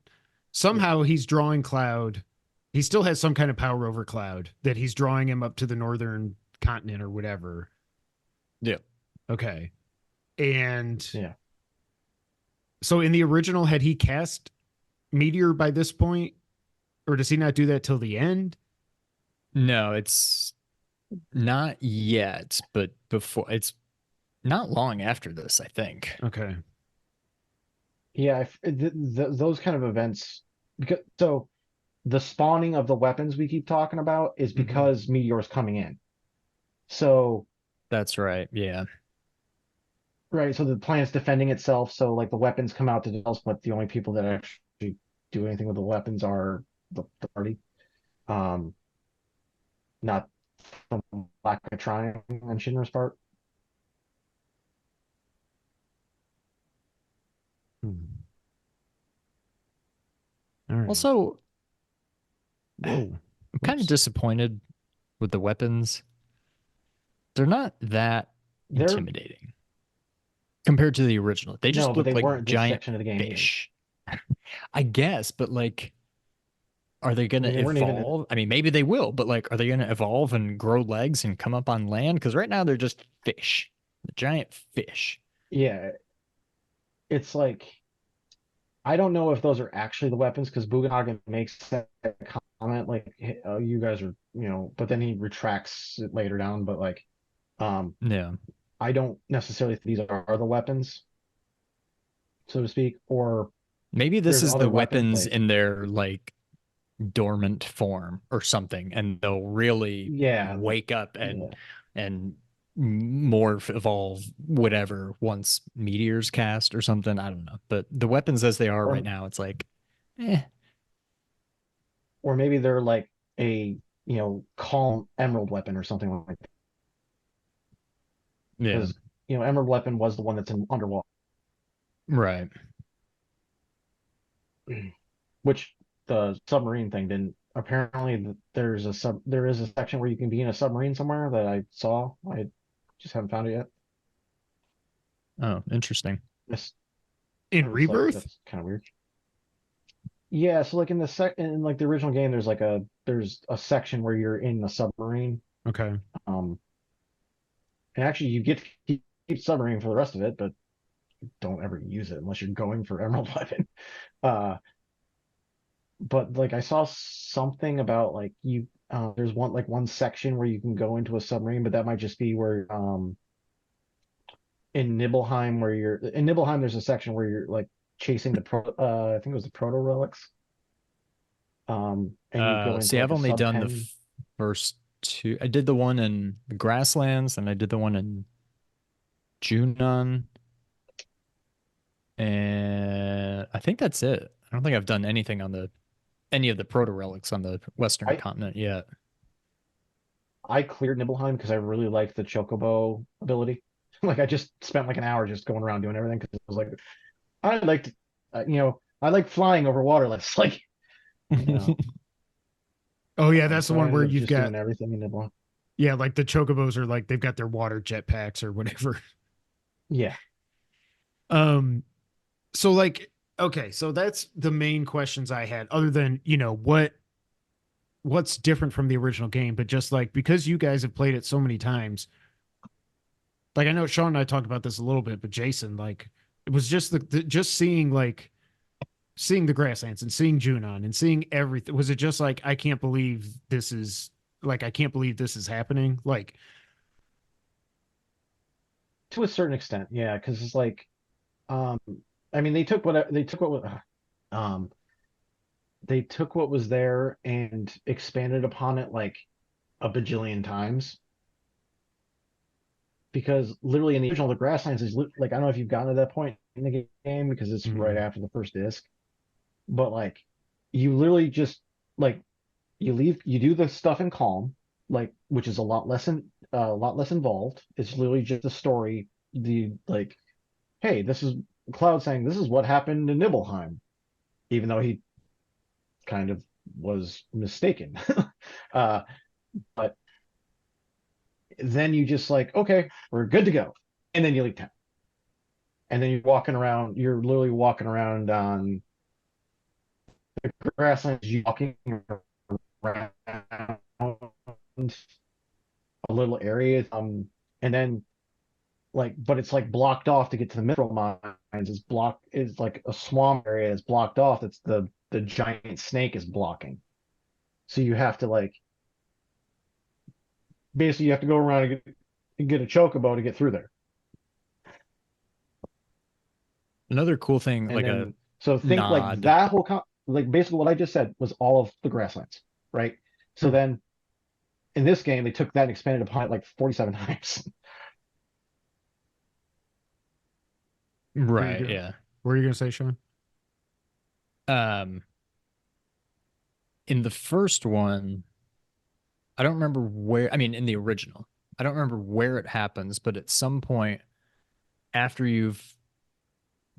somehow he's drawing Cloud. He still has some kind of power over Cloud that he's drawing him up to the northern continent or whatever. Yeah. Okay. And yeah. So in the original, had he cast Meteor by this point? Or does he not do that till the end? No, it's not yet, but before it's not long after this, I think. Okay. Yeah, those kind of events, because so the spawning of the weapons we keep talking about is because Meteor's coming in. So that's right. Yeah. Right. So the planet's defending itself. So like the weapons come out to develop, but the only people that actually do anything with the weapons are the party. Not from Black Patron and Shinra's part. Right. Also, I'm kind of disappointed with the weapons. They're not that intimidating compared to the original. They just look like giant fish. I guess, but like, are they going to evolve? I mean, maybe they will, but like, are they going to evolve and grow legs and come up on land? Because right now they're just fish, giant fish. Yeah. It's like, I don't know if those are actually the weapons because Bugenhagen makes that comment like, hey, you guys are, but then he retracts it later down. But like, yeah, I don't necessarily think these are the weapons, so to speak, or maybe this is the weapons in their like dormant form or something, and they'll really wake up and morph, evolve, whatever once Meteor's cast or something. I don't know, but the weapons as they are right now, it's like, or maybe they're like a calm emerald weapon or something like that. Yeah, because emerald weapon was the one that's in underwater, right? Which the submarine thing didn't. Apparently, there is a section where you can be in a submarine somewhere that I saw. I just haven't found it yet. Oh, interesting. In Rebirth? That's kind of weird. Yeah, so like in the original game, there's a section where you're in a submarine Okay. And actually, you get to keep submarine for the rest of it, but don't ever use it unless you're going for Emerald Weapon. Uh, but like I saw something about like there's one section where you can go into a submarine, but that might just be where in Nibelheim there's a section where you're like chasing I think it was the proto relics. And you go into See, like I've a only sub done the pen. first two. I did the one in the grasslands, and I did the one in Junon, and I think that's it. I don't think I've done anything on any of the proto relics on the Western I continent yet. I cleared Nibelheim because I really liked the Chocobo ability. Like I just spent like an hour just going around doing everything because it was like I liked, I like flying over water. It's like, you know. Oh yeah, that's the So I one where ended up you've just got doing everything in Nibelheim. yeah, like the chocobos are like they've got their water jetpacks or whatever. Yeah. Um, so like okay, so that's the main questions I had, other than what's different from the original game, but just like because you guys have played it so many times, like I know Sean and I talked about this a little bit, but Jayson, like it was just just seeing the grasslands and seeing Junon and seeing everything. Was it just like I can't believe this is I can't believe this is happening? Like To a certain extent, yeah, because it's like, um, I mean, um, they took what was there and expanded upon it like a bajillion times. Because literally in the original, the grasslands is like I don't know if you've gotten to that point in the game because it's right mm, after the first disc, but like you literally just like you do the stuff in calm, like which is a lot less involved. It's literally just the story. The like, hey, this is Cloud saying this is what happened in Nibelheim, even though he kind of was mistaken. uh, but then you just like, okay, we're good to go, and then you leave town, and then you're walking around. You're literally walking around on the grasslands, you walking around a little area, and then like, but it's like blocked off to get to the mineral mines. It's like a swamp area is blocked off. It's the giant snake is blocking. So you have to like basically you have to go around and get a chocobo to get through there. Another cool thing, And like a then so think like nod. that like basically what I just said was all of the grasslands, right? So hmm. then in this game they took that and expanded upon it like 47 times. Right, yeah. What are you gonna say, Sean? Um, in the first one, I don't remember where, I mean, in the original, I don't remember where it happens, but at some point after you've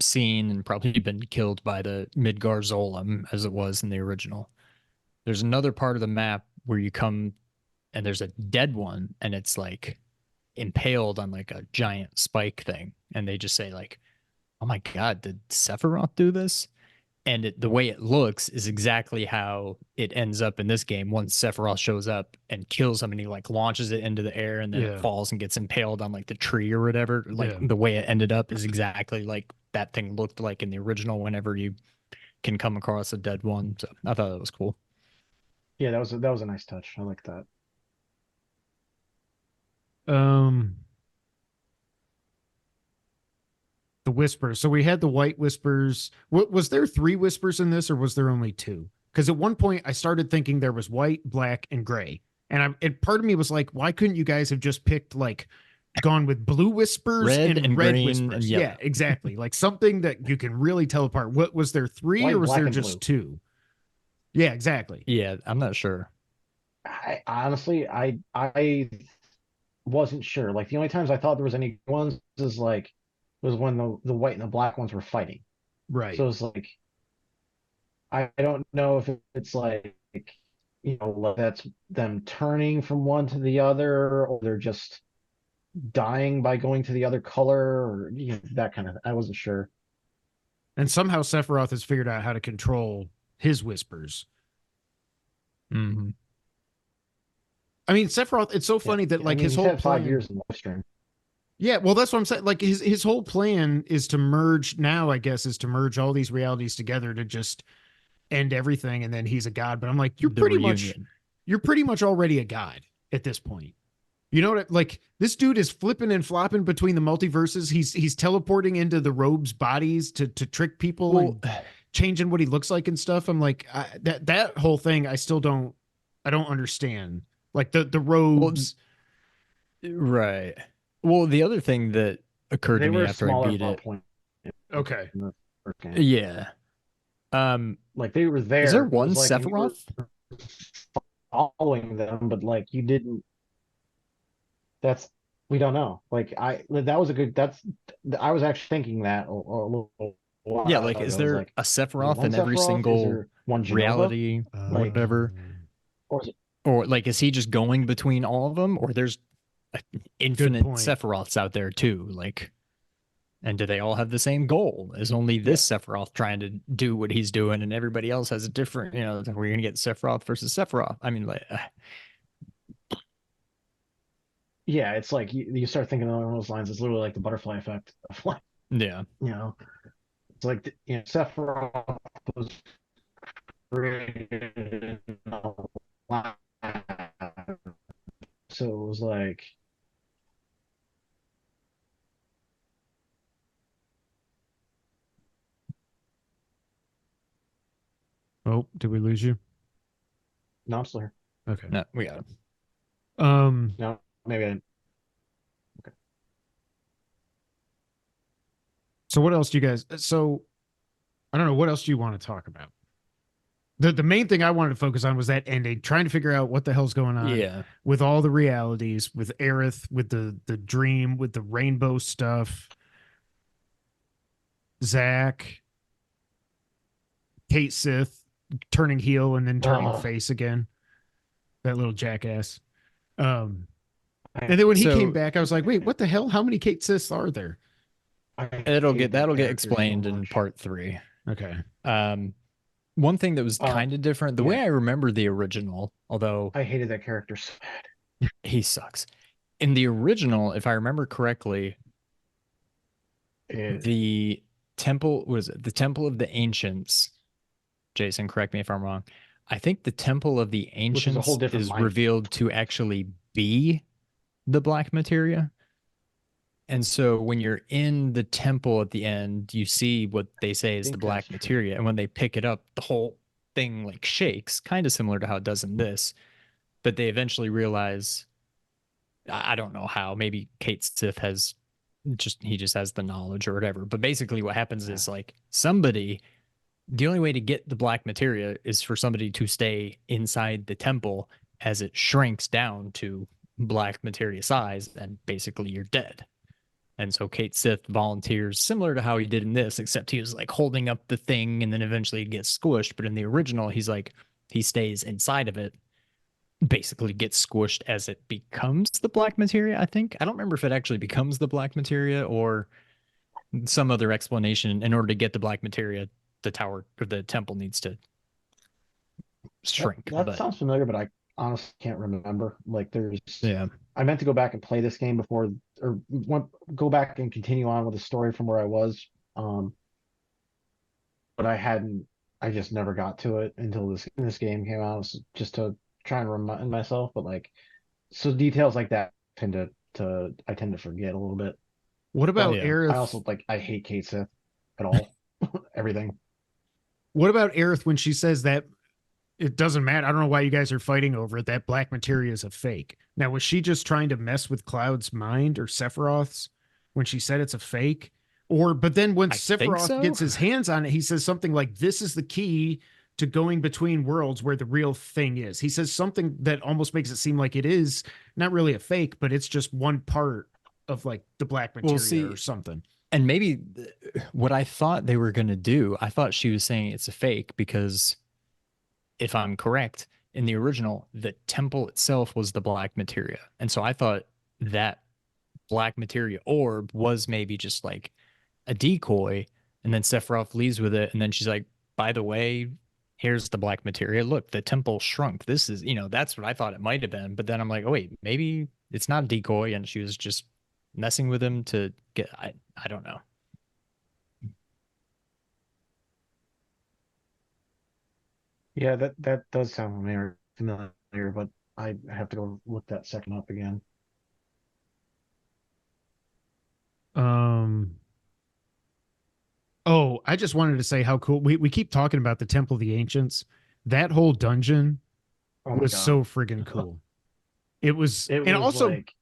seen and probably been killed by the Midgar Zolom, as it was in the original, there's another part of the map where you come and there's a dead one and it's like impaled on like a giant spike thing. And they just say, like, oh my God, did Sephiroth do this? And the way it looks is exactly how it ends up in this game once Sephiroth shows up and kills him and he like launches it into the air and then it Yeah, falls and gets impaled on like the tree or whatever. Like yeah. the way it ended up is exactly like that thing looked like in the original whenever you can come across a dead one. So I thought that was cool. Yeah, that was a nice touch. I like that. Um, the whispers. So we had the white whispers. What was there three whispers in this, or was there only two? Because at one point I started thinking there was white, black, and gray, and part of me was like, why couldn't you guys have just picked like gone with blue whispers Red and and red green and whispers? Yeah, yellow. exactly. Like something that you can really tell apart. What was there three, or White, was black, there and just blue. two? Yeah, exactly. Yeah, I'm not sure. I honestly, I wasn't sure. Like the only times I thought there was any ones is like was when the white and the black ones were fighting. Right. So it's like I don't know if it's like like that's them turning from one to the other, or they're just dying by going to the other color, or that kind of. I wasn't sure. And somehow Sephiroth has figured out how to control his whispers. Mm-hmm. I mean, Sephiroth, it's so funny that I like mean, his he's whole had 5 years plan. in live stream. Yeah, well, that's what I'm saying. Like his whole plan is to merge now, I guess, is to merge all these realities together to just end everything, and then he's a god. But I'm like, The reunion. you're pretty much already a god at this point. You know what? Like this dude is flipping and flopping between the multiverses. He's teleporting into the robes' bodies to trick people Well, and changing what he looks like and stuff. I'm like, that whole thing, I don't understand. Like the well, robes. right. Well, the other thing that occurred They to me were after I smaller beat for a it, point Okay. in the first game. yeah. Like they were there. Is there It one was like we were Sephiroth? following them, but like you didn't. That's we don't know. Like that was a good. I was actually thinking that a little while Yeah, ago. like, is I was there like, a is there Sephiroth one in every Sephiroth? Is single there one Genova? reality, Like, whatever? or is it, Or like, is he just going between all of them, or there's infinite point. Sephiroths out there too? Like, and do they all have the same goal? Is only this Sephiroth trying to do what he's doing, and everybody else has a different? We're gonna get Sephiroth versus Sephiroth. I mean, like, yeah, it's like you start thinking along those lines. It's literally like the butterfly effect of like, yeah. it's like Sephiroth was created in a lab. So it was like, Oh, did we lose you? no, I'm still here. Okay. No, we got him. No, maybe I didn't. So what else do you guys? So I don't know. What else do you want to talk about? The main thing I wanted to focus on was that ending, trying to figure out what the hell's going on Yeah. with all the realities, with Aerith, with the dream, with the rainbow stuff, Zack, Kate Sith turning heel and then turning face again. That little jackass. And then when he came back, I was like, wait, what the hell? How many Kate Siths are there? That'll get explained in part 3. Okay. One thing that was kind of different, the way I remember the original, although I hated that character so bad. he sucks. In the original, if I remember correctly, the temple was the Temple of the Ancients. Jayson, correct me if I'm wrong. I think the Temple of the Ancients is revealed to actually be the black materia. And so when you're in the temple at the end, you see what they say is the black materia. And when they pick it up, the whole thing like shakes, kind of similar to how it does in this. But they eventually realize, I don't know how, maybe Kate Sith has he just has the knowledge or whatever. But basically what happens is like the only way to get the black materia is for somebody to stay inside the temple as it shrinks down to black materia size, and basically you're dead. And so Kate Sith volunteers similar to how he did in this, except he was like holding up the thing and then eventually it gets squished. But in the original, he's like, he stays inside of it, basically gets squished as it becomes the black materia, I think. I don't remember if it actually becomes the black materia or some other explanation. In order to get the black materia, the tower or the temple needs to shrink. That sounds familiar, but I honestly can't remember. Like yeah. I meant to go back and play this game before, or go back and continue on with the story from where I was. But I hadn't. I just never got to it until this game came out, just to try and remind myself. But like, so details like that tend to forget a little bit. What about Aerith? I also I hate Kate Sith at all. Everything. What about Aerith when she says that it doesn't matter? I don't know why you guys are fighting over it. That black materia is a fake. Now, was she just trying to mess with Cloud's mind or Sephiroth's when she said it's a fake? But then when Sephiroth gets his hands on it, he says something like, this is the key to going between worlds where the real thing is. He says something that almost makes it seem like it is not really a fake, but it's just one part of like the black materia or something. And maybe what I thought they were going to do, I thought she was saying it's a fake because if I'm correct, in the original, the temple itself was the black materia. And so I thought that black materia orb was maybe just like a decoy. And then Sephiroth leaves with it. And then she's like, by the way, here's the black materia. Look, the temple shrunk. This is, that's what I thought it might have been. But then I'm like, oh wait, maybe it's not a decoy, and she was just messing with him to get. I don't know. Yeah, that does sound familiar, but I have to go look that second up again. Um. Oh, I just wanted to say how cool we keep talking about the Temple of the Ancients. That whole dungeon Oh my was God. so friggin' cool. It was, It and was also like,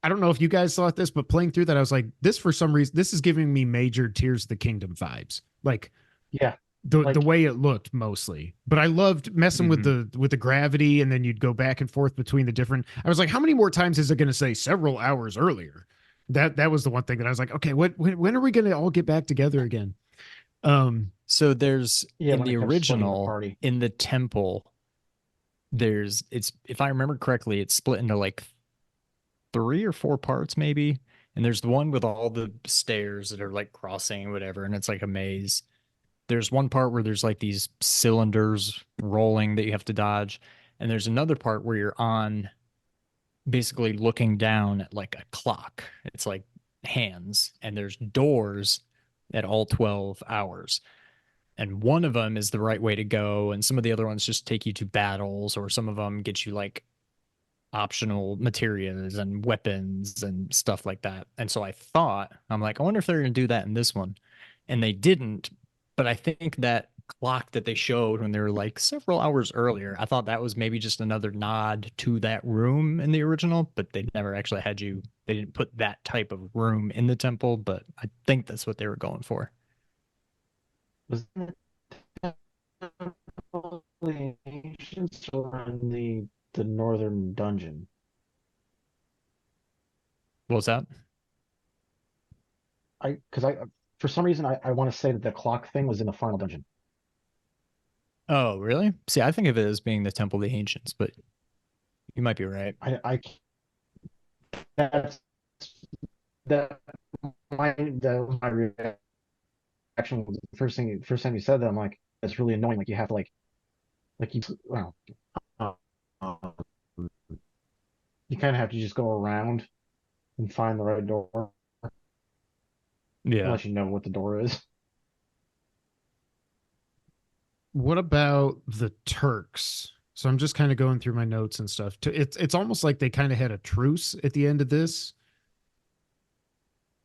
I don't know if you guys thought this, but playing through that, I was like, this for some reason, this is giving me major Tears of the Kingdom vibes. Like yeah, the like way it looked mostly. But I loved messing with the gravity, and then you'd go back and forth between the different. I was like, how many more times is it going to say several hours earlier? That was the one thing that I was like, okay, when are we going to all get back together again? So there's yeah, in when the it comes to splitting the original, party. in the temple, it's if I remember correctly, it's split into like 3 or 4 parts maybe. And there's the one with all the stairs that are like crossing whatever, and it's like a maze. There's one part where there's like these cylinders rolling that you have to dodge. And there's another part where you're on basically looking down at like a clock. It's like hands, and there's doors at all 12 hours. And one of them is the right way to go, and some of the other ones just take you to battles, or some of them get you like optional materials and weapons and stuff like that. And so I'm like, I wonder if they're going to do that in this one. And they didn't. But I think that clock that they showed when they were like several hours earlier, I thought that was maybe just another nod to that room in the original, but they never actually they didn't put that type of room in the temple. But I think that's what they were going for. Was that the ancients or in the northern dungeon? What was that? Because I for some reason I want to say that the clock thing was in the final dungeon. Oh, really? See, I think of it as being the Temple of the Ancients, but you might be right. I that's that that was my reaction was the first time you said that. I'm like, it's really annoying. Like you have to like you well, uh, uh, you kind of have to just go around and find the right door Yeah. unless you know what the door is. what about the Turks? So I'm just kind of going through my notes and stuff. It's almost like they kind of had a truce at the end of this.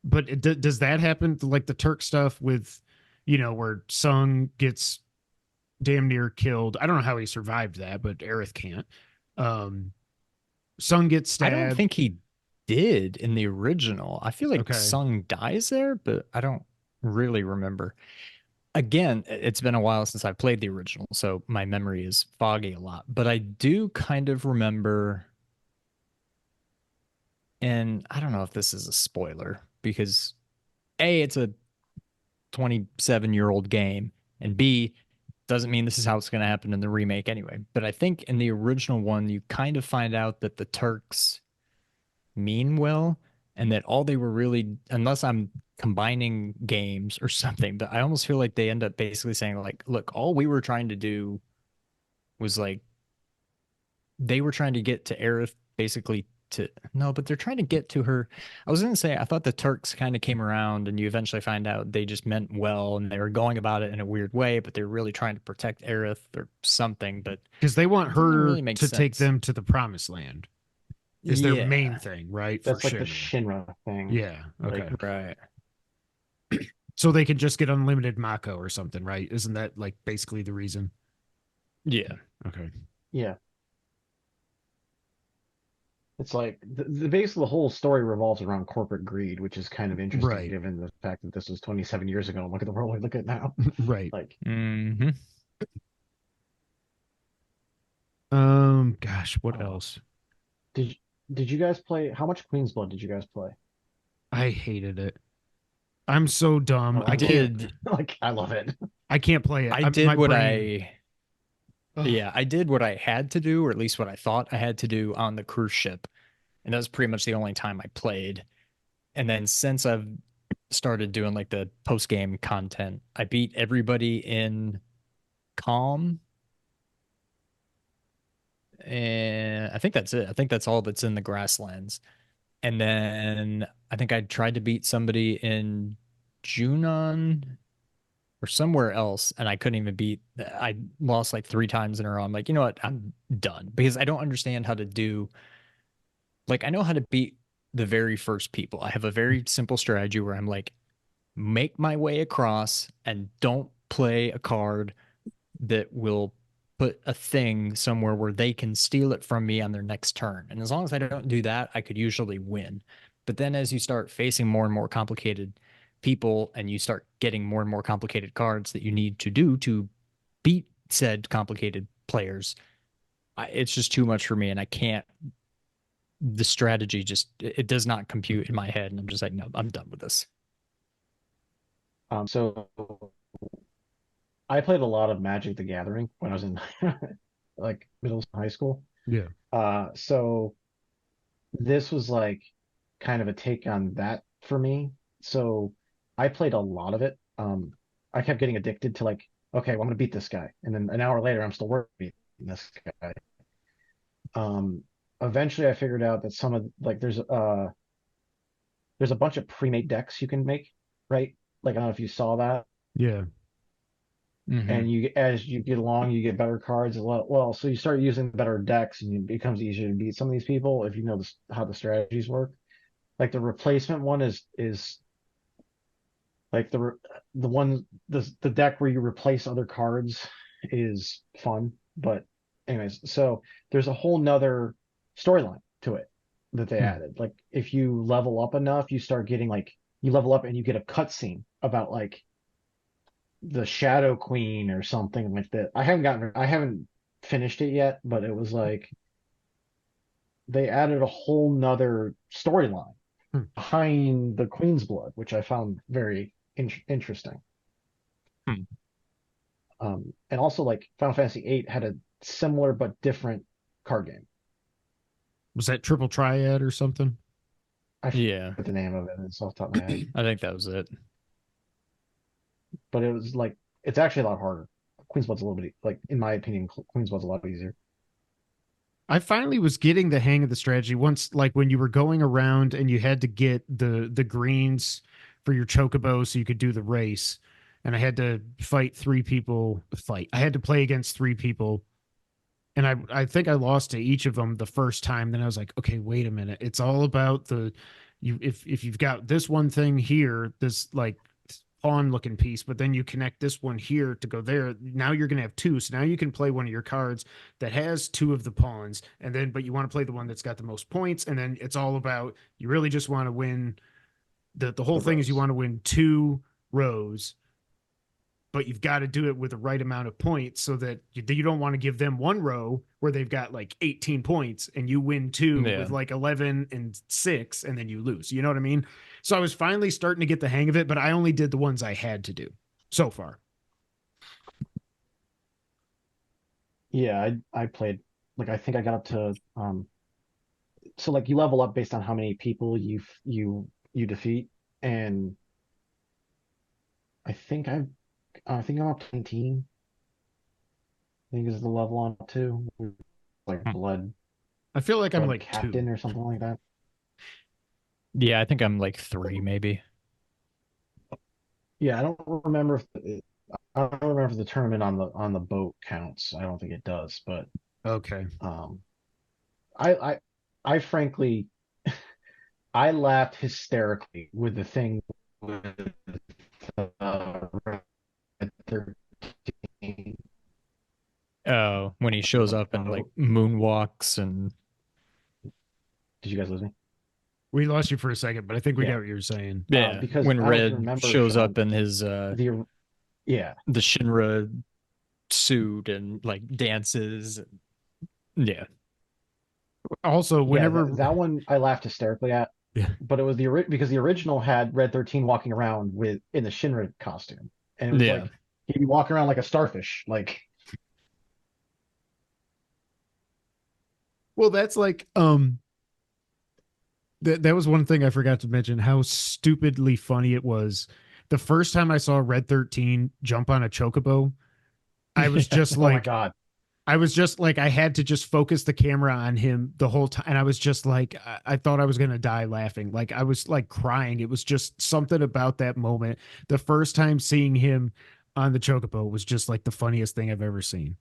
But does that happen? Like the Turk stuff with, where Sung gets damn near killed. I don't know how he survived that, but Aerith can't. Um, Sung gets I don't stabbed. think he did in the original. I feel like Okay. Sung dies there, but I don't really remember. Again, it's been a while since I played the original, so my memory is foggy a lot. But I do kind of remember, and I don't know if this is a spoiler because A, it's a 27-year-old game, and B, doesn't mean this is how it's going to happen in the remake anyway. But I think in the original one, you kind of find out that the Turks mean well, and that all they were really, unless I'm combining games or something, but I almost feel like they end up basically saying like, look, all we were trying to do was like they were trying to get to Aerith basically to no, but they're trying to get to her. I was gonna say I thought the Turks kind of came around, and you eventually find out they just meant well, and they were going about it in a weird way, but they're really trying to protect Aerith or something. But Because they want it didn't her really make to take sense. them to the promised land is their main Yeah, thing, right? For That's like the Shinra. Shinra thing. Yeah. Like, Okay. right. So they can just get unlimited Mako or something, right? Isn't that like basically the reason? Yeah. Okay. yeah. It's like the base of the whole story revolves around corporate greed, which is kind of interesting Right. given the fact that this was 27 years ago. And look at the world we look at now. Right. Like, Mm-hmm. Gosh, what uh, else? did did you guys play? How much Queen's Blood did you guys play? I hated it. I'm so dumb. Oh, I I I love it. can't. did. Like, I love it. I can't play it. I did My what brain. Ugh. I did what I had to do, or at least what I thought I had to do on the cruise ship. And that was pretty much the only time I played. And then since I've started doing like the post game content, I beat everybody in Calm. And I think that's it. I think that's all that's in the grasslands. And then I think I tried to beat somebody in Junon or somewhere else, and I couldn't even beat. I lost like 3 times in a row. I'm like, you know what? I'm done because I don't understand how to do. Like, I know how to beat the very first people. I have a very simple strategy where I'm like, make my way across and don't play a card that will put a thing somewhere where they can steal it from me on their next turn. And as long as I don't do that, I could usually win. But then as you start facing more and more complicated people and you start getting more and more complicated cards that you need to do to beat said complicated players, it's just too much for me and I can't. The strategy just it does not compute in my head, and I'm just like, no, I'm done with this. So I played a lot of Magic the Gathering when I was in like middle school, high school. Yeah. So this was like kind of a take on that for me. So I played a lot of it. I kept getting addicted to like, okay, well, I'm gonna beat this guy, and then an hour later, I'm still working this guy. Eventually, I figured out that some of like there's a bunch of pre-made decks you can make, right? Like I don't know if you saw that. Yeah. And you as you get along, you get better cards. Well, so you start using better decks, and it becomes easier to beat some of these people if you know how the strategies work. Like the replacement one is like the deck where you replace other cards is fun. But anyways, so there's a whole nother storyline to it that they added. Like if you level up enough, you start getting like you level up and you get a cutscene about like the Shadow Queen or something like that. I haven't finished it yet, but it was like they added a whole nother storyline behind the Queen's blood, which I found very interesting. And also like Final Fantasy VIII had a similar but different card game. Was that Triple Triad or something? I Yeah, forget the name of it. It's off the top of my head. I think that was it. But it was like it's actually a lot harder. Queen's Blood's a little bit like, in my opinion, Queen's Blood's a lot easier. I finally was getting the hang of the strategy once, like when you were going around and you had to get the greens for your chocobo so you could do the race. And I had to fight 3 people. I had to play against 3 people. And I think I lost to each of them the first time. Then I was like, okay, wait a minute. It's all about if you've got this one thing here, this like pawn looking piece, but then you connect this one here to go there. Now you're going to have 2. So now you can play one of your cards that has 2 of the pawns. And then, but you want to play the one that's got the most points. And then it's all about, you really just want to win. The whole thing is you want to win 2 rows, but you've got to do it with the right amount of points so that you don't want to give them 1 row where they've got like 18 points and you win 2 with like 11 and 6 and then you lose. You know what I mean? So I was finally starting to get the hang of it, but I only did the ones I had to do so far. Yeah, I played like I think I got up to so like you level up based on how many people you defeat, and I think I'm up to 19. I think is the level on up to like blood. I feel like I'm blood like captain 2 or something like that. Yeah, I think I'm like 3 maybe. Yeah, I don't remember if the tournament on the boat counts. I don't think it does, but okay. I I frankly I laughed hysterically with the thing with Red 13. Oh, when he shows up and like moonwalks and Did you guys lose me? We lost you for a second, but I think we Yeah. got what you're saying. yeah, because when I don't Red remember, shows Sean, up in his the Shinra suit and like dances. Yeah. Also, whenever that one I laughed hysterically at. Yeah. But it was because the original had Red 13 walking around in the Shinra costume, and it was like he'd be walking around like a starfish, like. Well, that's like that was one thing I forgot to mention, how stupidly funny it was. The first time I saw Red 13 jump on a chocobo, I was just Oh my like, God. I was just like, I had to just focus the camera on him the whole time. And I was just like, I thought I was going to die laughing. Like I was like crying. It was just something about that moment. The first time seeing him on the Chocobo was just like the funniest thing I've ever seen.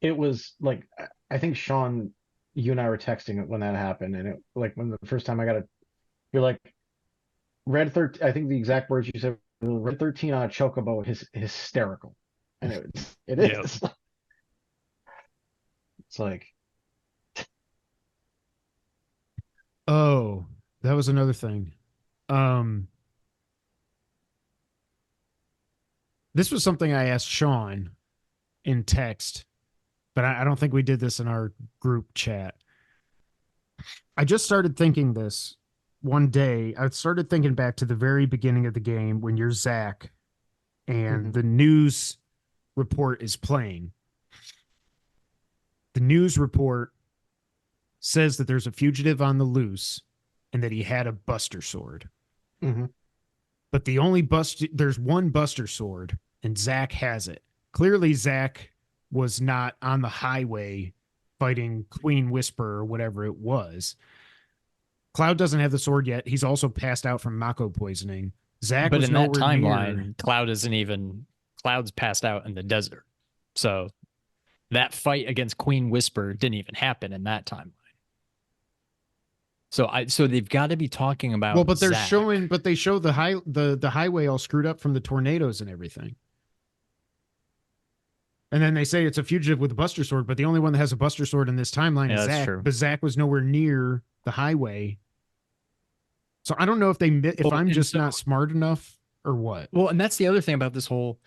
It was like, I think Sean, you and I were texting when that happened, and it like when the first time I got it, you're like, Red 13. I think the exact words you said, Red 13 on a Chocobo is hysterical, and it Yeah. is. It's like, Oh, that was another thing. This was something I asked Sean in text, but I don't think we did this in our group chat. I just started thinking this one day. I started thinking back to the very beginning of the game when you're Zach and the news report is playing. The news report says that there's a fugitive on the loose and that he had a buster sword. But the only there's one buster sword and Zach has it. Clearly Zach was not on the highway fighting Queen Whisper or whatever it was. Cloud doesn't have the sword yet. He's also passed out from Mako poisoning. Zach But was in that nowhere timeline, near. Cloud's passed out in the desert. So that fight against Queen Whisper didn't even happen in that timeline. So they've got to be talking about Well, but they're Zach. showing, but they show the highway all screwed up from the tornadoes and everything. And then they say it's a fugitive with a buster sword, but the only one that has a buster sword in this timeline is Zach. True. But Zach was nowhere near the highway. So I don't know if I'm just not smart enough or what. Well, and that's the other thing about this whole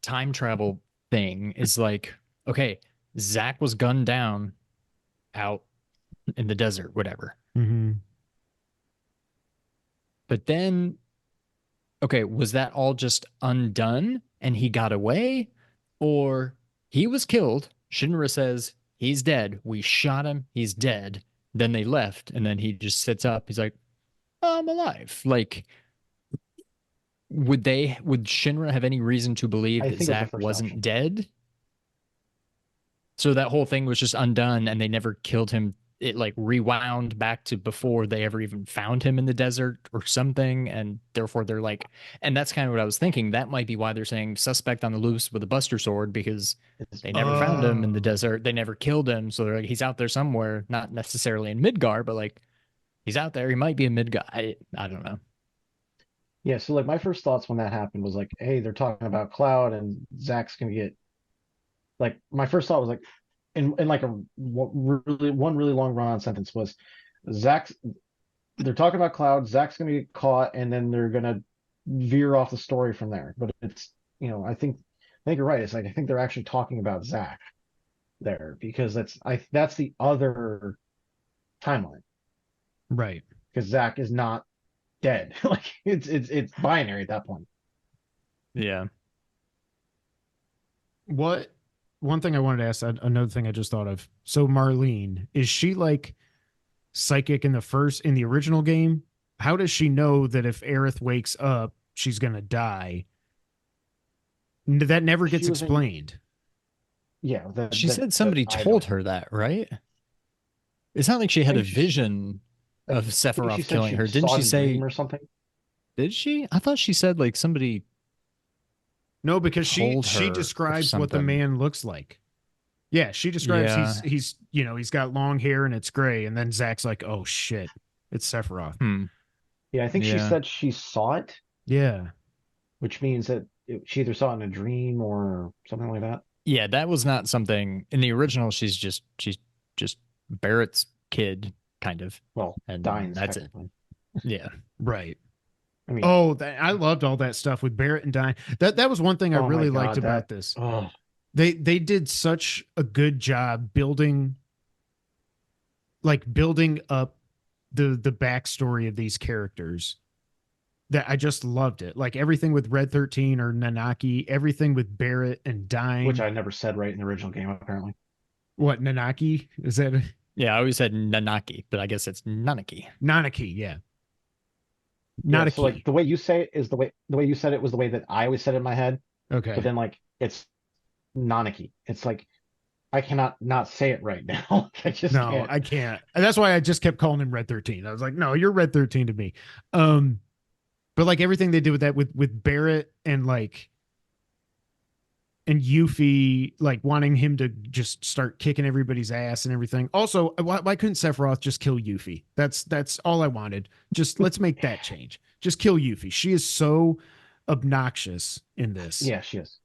time travel thing is like, okay, Zach was gunned down out in the desert, whatever. But then, okay, was that all just undone and he got away? Or he was killed. Shinra says he's dead. We shot him. He's dead. Then they left. And then he just sits up. He's like, oh, I'm alive. Like, would Shinra have any reason to believe that Zach wasn't dead? So that whole thing was just undone and they never killed him. It like rewound back to before they ever even found him in the desert or something. And therefore they're like, and that's kind of what I was thinking. That might be why they're saying suspect on the loose with a buster sword, because they never found him in the desert. They never killed him. So they're like, he's out there somewhere, not necessarily in Midgar, but like he's out there. He might be in Midgar. I don't know. Yeah. So like my first thoughts when that happened was like, hey, they're talking about Cloud and Zach's going to get, like, my first thought was like, in like one really long run-on sentence was they're talking about Cloud, Zach's gonna get caught, and then they're gonna veer off the story from there. But it's, I think you're right. It's like I think they're actually talking about Zach there because that's the other timeline. Right. Because Zach is not dead. Like it's binary at that point. Yeah. One thing I wanted to ask, another thing I just thought of. So Marlene, is she like psychic in the original game? How does she know that if Aerith wakes up, she's going to die? That never gets explained. She said somebody told her that, right? It's not like she had a vision of Sephiroth killing her. Didn't she say or something? Did she? I thought she said like somebody. No, because she describes what the man looks like. Yeah, she describes he's got long hair and it's gray, and then Zach's like, oh shit, it's Sephiroth. Yeah, I think she said she saw it. Yeah. Which means that she either saw it in a dream or something like that. Yeah, that was not something in the original. She's just Barrett's kid, kind of. Well, and dying. That's it. Yeah. Right. I mean, I loved all that stuff with Barrett and Dyne. That was one thing I really liked about this. Oh. They did such a good job building up the backstory of these characters that I just loved it. Like everything with Red 13 or Nanaki, everything with Barrett and Dyne. Which I never said right in the original game, apparently. What, Nanaki? Is that? Yeah, I always said Nanaki, but I guess it's Nanaki. Nanaki, yeah. So like the way you say it is the way you said it was the way that I always said it in my head. Okay. But then like it's Nanaki. It's like I cannot not say it right now. I just No, can't. I can't. And that's why I just kept calling him Red 13. I was like, no, you're Red 13 to me. But like everything they did with that with Barrett and like and Yuffie, like wanting him to just start kicking everybody's ass and everything. Also, why couldn't Sephiroth just kill Yuffie? That's all I wanted. Just let's make that change. Just kill Yuffie. She is so obnoxious in this. Yeah, she is.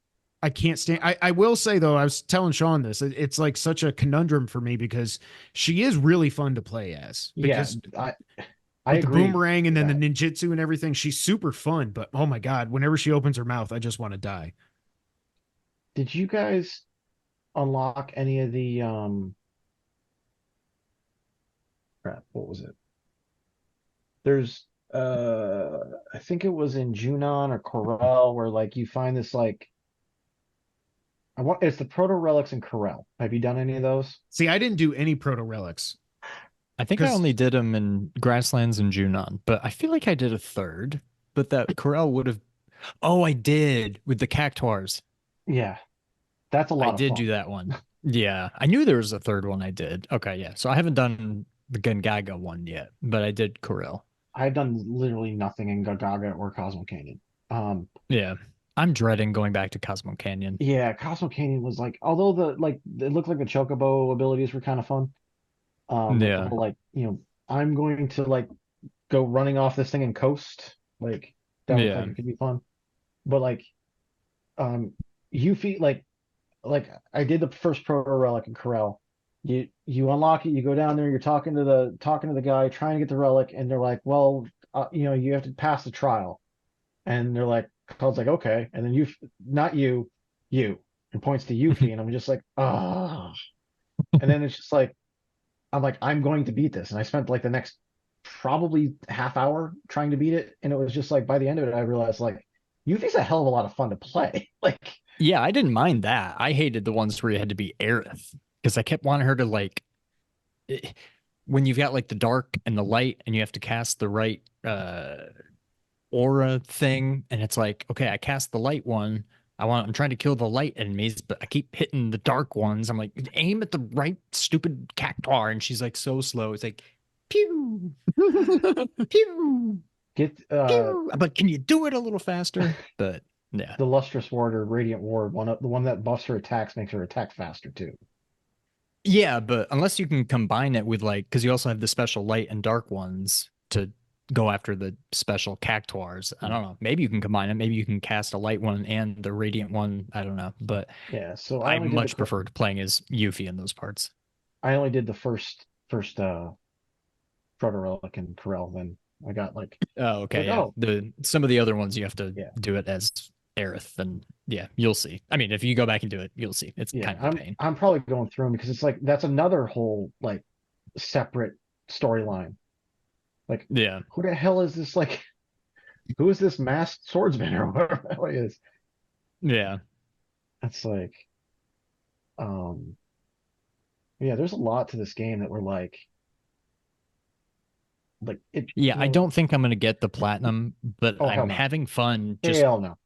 I can't stand. I will say though, I was telling Sean this. It's like such a conundrum for me because she is really fun to play as. Because I with the agree boomerang and with then the that. ninjutsu and everything, she's super fun. But oh my god, whenever she opens her mouth, I just want to die. Did you guys unlock any of the crap, what was it? There's I think it was in Junon or Corel where like you find this like it's the proto relics in Corel. Have you done any of those? See, I didn't do any proto relics I think I because only did them in Grasslands and Junon, but I feel like I did a third. But that Corel would have. Oh, I did with the Cactuars. Yeah, that's a I lot of did fun. do that one. Yeah, I knew there was a third one I did. Okay, yeah. So I haven't done the Gungaga one yet, but I did Corel. I've done literally nothing in Gagaga or Cosmo Canyon. Yeah. I'm dreading going back to Cosmo Canyon. Yeah, Cosmo Canyon was like, although the like it looked like the Chocobo abilities were kind of fun. Like the Yeah. whole like, I'm going to like go running off this thing and coast. Like that looked Yeah. like it could be fun. But like, Yuffie, like I did the first proto relic in Corel. You unlock it, you go down there, you're talking to the guy, trying to get the relic, and they're like, well, you have to pass the trial. And they're like, Cloud's like, okay. And then not you, and points to Yuffie, and I'm just like, ah. And then it's just like, I'm like, I'm going to beat this. And I spent like the next probably half hour trying to beat it. And it was just like, by the end of it, I realized like, Yuffie's a hell of a lot of fun to play. Like, Yeah, I didn't mind that. I hated the ones where you had to be Aerith because I kept wanting her to like when you've got like the dark and the light and you have to cast the right aura thing and it's like, okay, I cast the light one. I'm trying to kill the light enemies, but I keep hitting the dark ones. I'm like, aim at the right stupid cactuar, and she's like so slow. It's like pew pew get pew. But can you do it a little faster? But yeah. the Lustrous Ward or Radiant Ward, the one that buffs her attacks makes her attack faster too. Yeah, but unless you can combine it with like, because you also have the special light and dark ones to go after the special cactuars. I don't know. Maybe you can combine it. Maybe you can cast a light one and the radiant one. I don't know. But Yeah, so I much preferred playing as Yuffie in those parts. I only did the first proto relic in Corel. Then I got like, Oh, okay. Yeah. oh, Some of the other ones you have to yeah, do it as Aerith, and yeah, you'll see. I mean, if you go back and do it, you'll see. It's yeah. kind of a pain. I'm probably going through them because it's like that's another whole like separate storyline. Like, Yeah. who the hell is this? Like, who is this masked swordsman or whatever the hell he is? Yeah. It's like, yeah. There's a lot to this game that we're like it. Yeah, I don't think I'm gonna get the platinum, but Oh, hell I'm no. having fun just Hell no.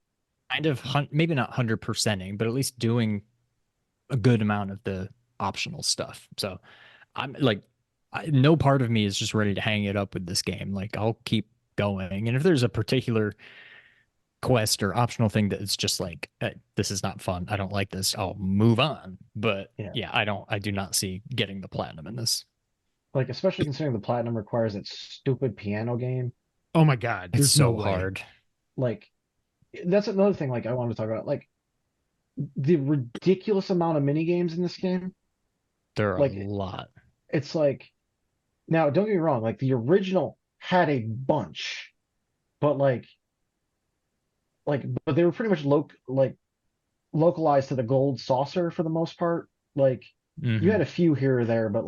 kind of maybe not 100%ing, but at least doing a good amount of the optional stuff. So I'm like, no part of me is just ready to hang it up with this game. Like I'll keep going, and if there's a particular quest or optional thing that is just like this is not fun, I don't like this, I'll move on. But Yeah. I do not see getting the platinum in this. Like, especially considering the platinum requires that stupid piano game. Oh my god, It's there's so no way. hard. Like, that's another thing. Like, I wanted to talk about like the ridiculous amount of mini games in this game. There are Like, a lot. it's like, now don't get me wrong. Like the original had a bunch, but but they were pretty much localized to the gold saucer for the most part. Like you had a few here or there, but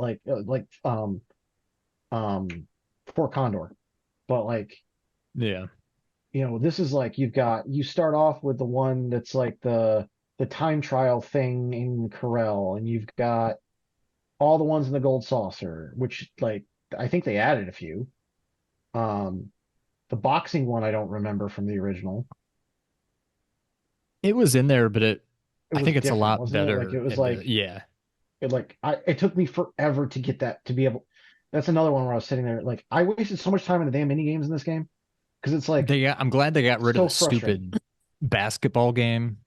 Fort Condor. But like, Yeah. this is like you start off with the one that's like the time trial thing in Corel, and you've got all the ones in the gold saucer, which like I think they added a few. The boxing one I don't remember from the original. It was in there, but it I was think it's a different, lot wasn't it? better. Like it was in the- like yeah, it took me forever to get that to be able. That's another one where I was sitting there like I wasted so much time in the damn mini games in this game because it's like I'm glad they got rid of so the frustrating. stupid basketball game.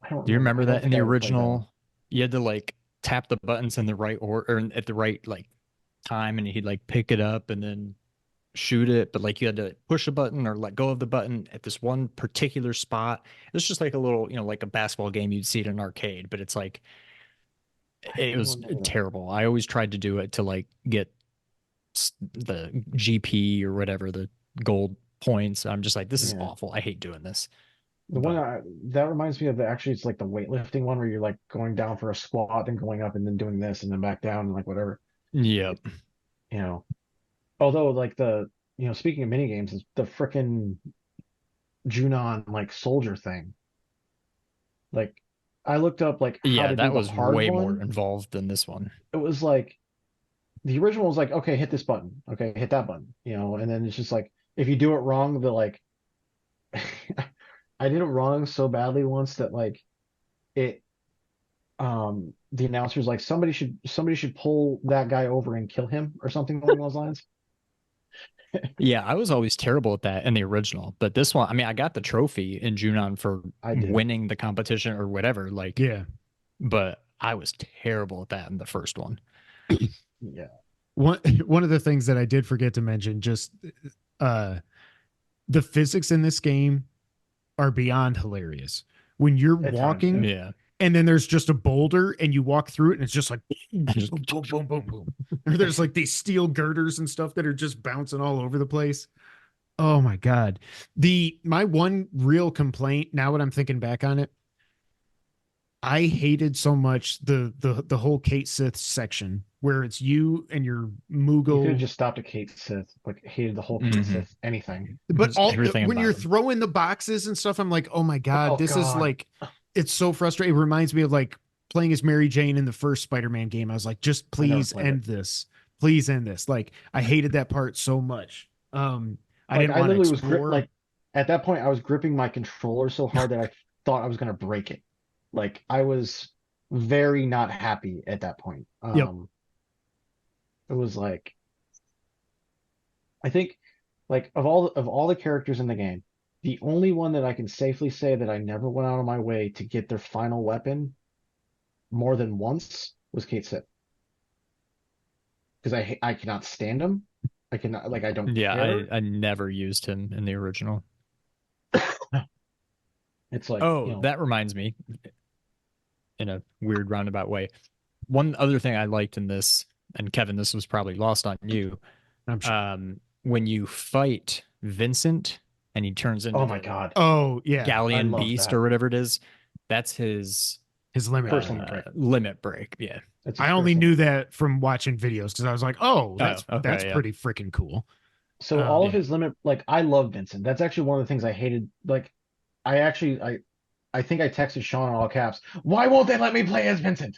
I don't Do you remember. remember I don't that in think the I ever played that one. original? You had to like tap the buttons in the right order or at the right like time, and he'd like pick it up and then shoot it. But like you had to push a button or let go of the button at this one particular spot. It's just like a little, like a basketball game you'd see at an arcade, but it's like I it don't was remember that. terrible. I always tried to do it to like get the GP or whatever, the gold points. I'm just like, this is Yeah. awful. I hate doing this. The one But that reminds me of actually it's like the weightlifting one where you're like going down for a squat, then going up and then doing this and then back down and like whatever. yeah, You know. Although like speaking of mini games, is the frickin' Junon like soldier thing. Like I looked up like how yeah, to do that the was hard way more one. involved than this one. It was like the original was like, okay, hit this button. Okay, hit that button, and then it's just like if you do it wrong, the like I did it wrong so badly once that like it the announcer's like somebody should pull that guy over and kill him or something along those lines. Yeah, I was always terrible at that in the original, but this one, I mean, I got the trophy in Junon for I did. winning the competition or whatever, like, Yeah. but I was terrible at that in the first one. Yeah. One of the things that I did forget to mention, just the physics in this game are beyond hilarious. When you're At times, walking Yeah. and then there's just a boulder and you walk through it and it's just like boom, boom, boom, boom, boom. Or there's like these steel girders and stuff that are just bouncing all over the place. Oh my God. My one real complaint, now when I'm thinking back on it, I hated so much the whole Kate Sith section where it's you and your You could have Moogle. just stopped at Kate Sith, like hated the whole Kate Mhm. Sith, anything. But Just all everything when about you're him. throwing the boxes and stuff, I'm like, oh my God, Oh, this is God. like, it's so frustrating. It reminds me of like playing as Mary Jane in the first Spider-Man game. I was like, just I never please played end this. Please end this. Like, I hated that part so much. I Like didn't I want to literally was explore. like at that point I was gripping my controller so hard that I thought I was gonna break it. Like I was very not happy at that point. Yep. It was like I think like of all the characters in the game, the only one that I can safely say that I never went out of my way to get their final weapon more than once was Kate Sith. Because I cannot stand him. I cannot like I don't Yeah, care. I never used him in the original. It's like Oh, that reminds me, in a weird roundabout way. One other thing I liked in this, and Kevin, this was probably lost on you, I'm sure. when you fight Vincent and he turns into oh my the God. Oh yeah, I Galleon love Beast that. or whatever it is, that's his his limit. First limit break. limit break. Yeah. That's I his only first knew limit. that from watching videos because I was like, oh, that's okay, yeah. pretty freaking cool. So all of Yeah. his limit, like I love Vincent. That's actually one of the things I hated. Like I think I texted Sean in all caps. Why won't they let me play as Vincent?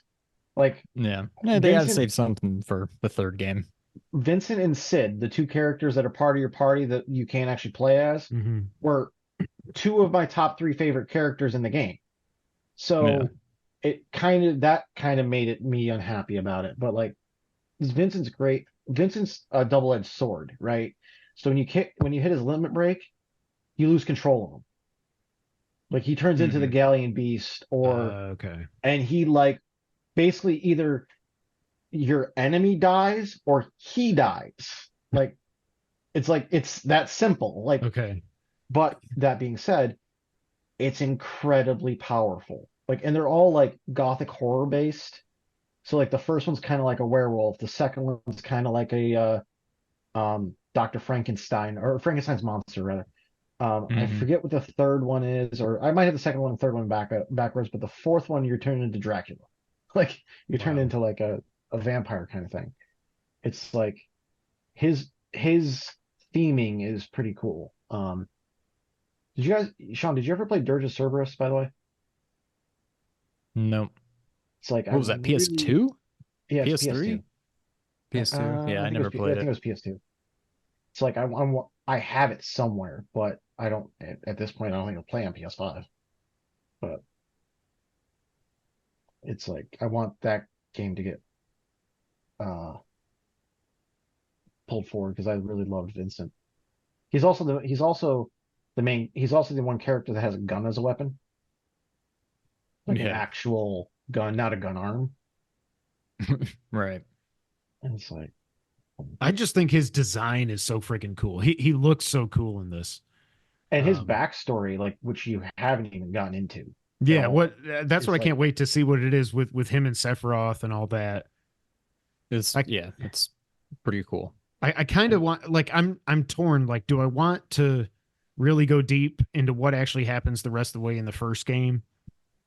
Like Yeah. Yeah, they gotta Vincent, save something for the third game. Vincent and Sid, the two characters that are part of your party that you can't actually play as, Mm-hmm. were two of my top three favorite characters in the game. So it kind of made me unhappy about it. But like Vincent's great. Vincent's a double-edged sword, right? So when you hit his limit break, you lose control of him. Like he turns into the Galleon Beast, Okay. and he like basically either your enemy dies or he dies. Like it's that simple. Like, Okay. but that being said, it's incredibly powerful. Like, and they're all like gothic horror based. So like the first one's kind of like a werewolf. The second one's kind of like a Dr. Frankenstein or Frankenstein's monster rather. I forget what the third one is, or I might have the second one and third one backwards, but the fourth one you're turned into Dracula. Like you're turned into like a vampire kind of thing. It's like his theming is pretty cool. Sean, did you ever play Dirge of Cerberus, by the way? Nope. It's like What was that? PS2? Yeah, it's PS3? PS2. PS2? Yeah, I never I played think it. it was PS2. It's like I have it somewhere, but I don't at this point. I don't think I'll play on PS5. But it's like I want that game to get uh pulled forward because I really loved Vincent. He's also the one character that has a gun as a weapon, like an Yeah. actual gun, not a gun arm. Right. And it's like, I just think his design is so freaking cool. He looks so cool in this. and his Um, backstory, like which you haven't even gotten into at yeah, all. that's It's what I like, can't wait to see what it is with him and Sephiroth and all that. It's I yeah, it's pretty cool. I kind of want, like, I'm torn. Like, do I want to really go deep into what actually happens the rest of the way in the first game,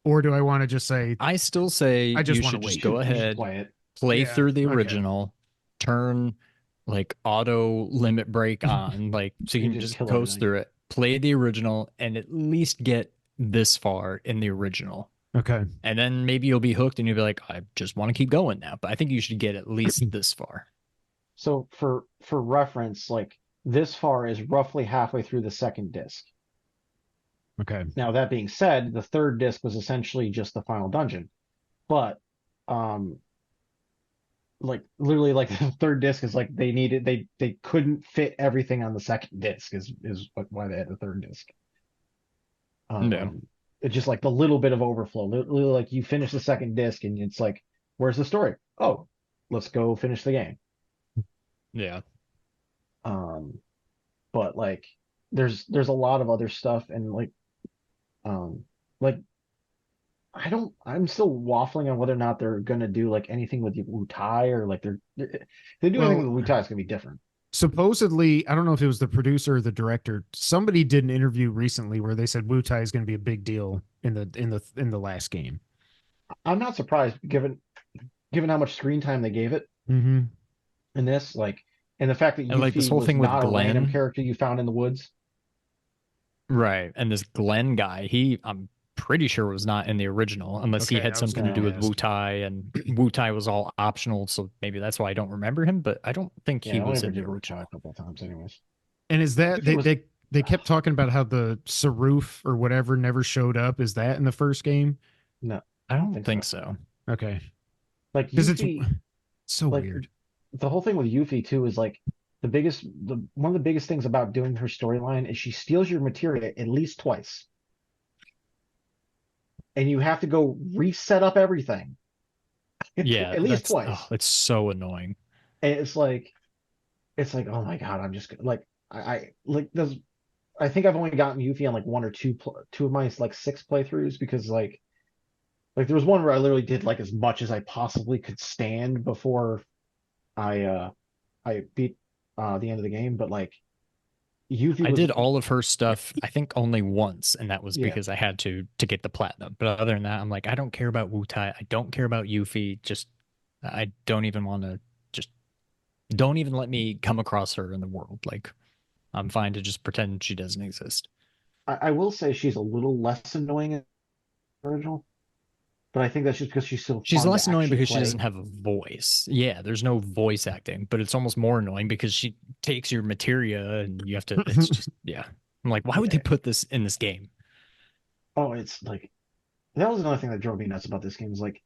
or do I want to just say I still say I just you want should to just wait? go you should ahead, play it. play Yeah, through the okay. original, turn like auto limit break on, like so you You can just just kill coast everything. through it, play the original, and at least get this far in the original. Okay. And then maybe you'll be hooked and you'll be like, I just want to keep going now. But I think you should get at least this far. So for reference, like this far is roughly halfway through the second disc. Okay. Now that being said, the third disc was essentially just the final dungeon, but um, like literally, like the third disc is like they couldn't fit everything on the second disc why they had the third disc. No. It's just like the little bit of overflow. Literally, like you finish the second disc and it's like, where's the story? Oh, let's go finish the game. Yeah. Um, but like there's a lot of other stuff and um like I'm still waffling on whether or not they're gonna do like anything with Wu Tai or like if they do anything Well, with Wu Tai, it's gonna be different. supposedly, I don't know if it was the producer or the director. Somebody did an interview recently where they said Wu Tai is going to be a big deal in the last game. I'm not surprised given how much screen time they gave it Mm-hmm. in this, like and the fact that And like this Yuffie whole was thing with not a random Glenn. character you found in the woods. Right. And this Glenn guy, I'm pretty sure was not in the original, unless he Okay, had I was something to going do to with Wu ask. Tai, and Wu Tai was all optional. So maybe that's why I don't remember him, but I don't think Yeah, he I only was ever in the did Wu Tai a original. couple of times, anyways. And is that Yuffie was they kept talking about how the Saruf or whatever never showed up? Is that in the first game? no, I I don't don't think think so. so. Okay, Like because it's Yuffie, so like weird. the whole thing with Yuffie too is like one of the biggest things about doing her storyline is she steals your materia at least twice. And you have to go reset up everything Yeah, at least that's twice. it's so annoying. And it's like oh my god, I'm just like I like this. I think I've only gotten Yuffie on like one or two of my like 6 playthroughs because like there was one where I literally did like as much as I possibly could stand before I beat the end of the game. But like Yuffie I was did all of her stuff, I think only once, and that was yeah because I had to get the platinum. But other than that, I'm like, I don't care about Wu Tai. I don't care about Yuffie. Just I don't even want to just don't even let me come across her in the world. Like I'm fine to just pretend she doesn't exist. I will say she's a little less annoying in the original, but I think that's just because she's so She's fun to less annoying actually because she play. doesn't have a voice. Yeah, there's no voice acting, but it's almost more annoying because she takes your materia and you have to. It's just yeah. I'm like, why would they Yeah. put this in this game? Oh, it's like that was another thing that drove me nuts about this game is like,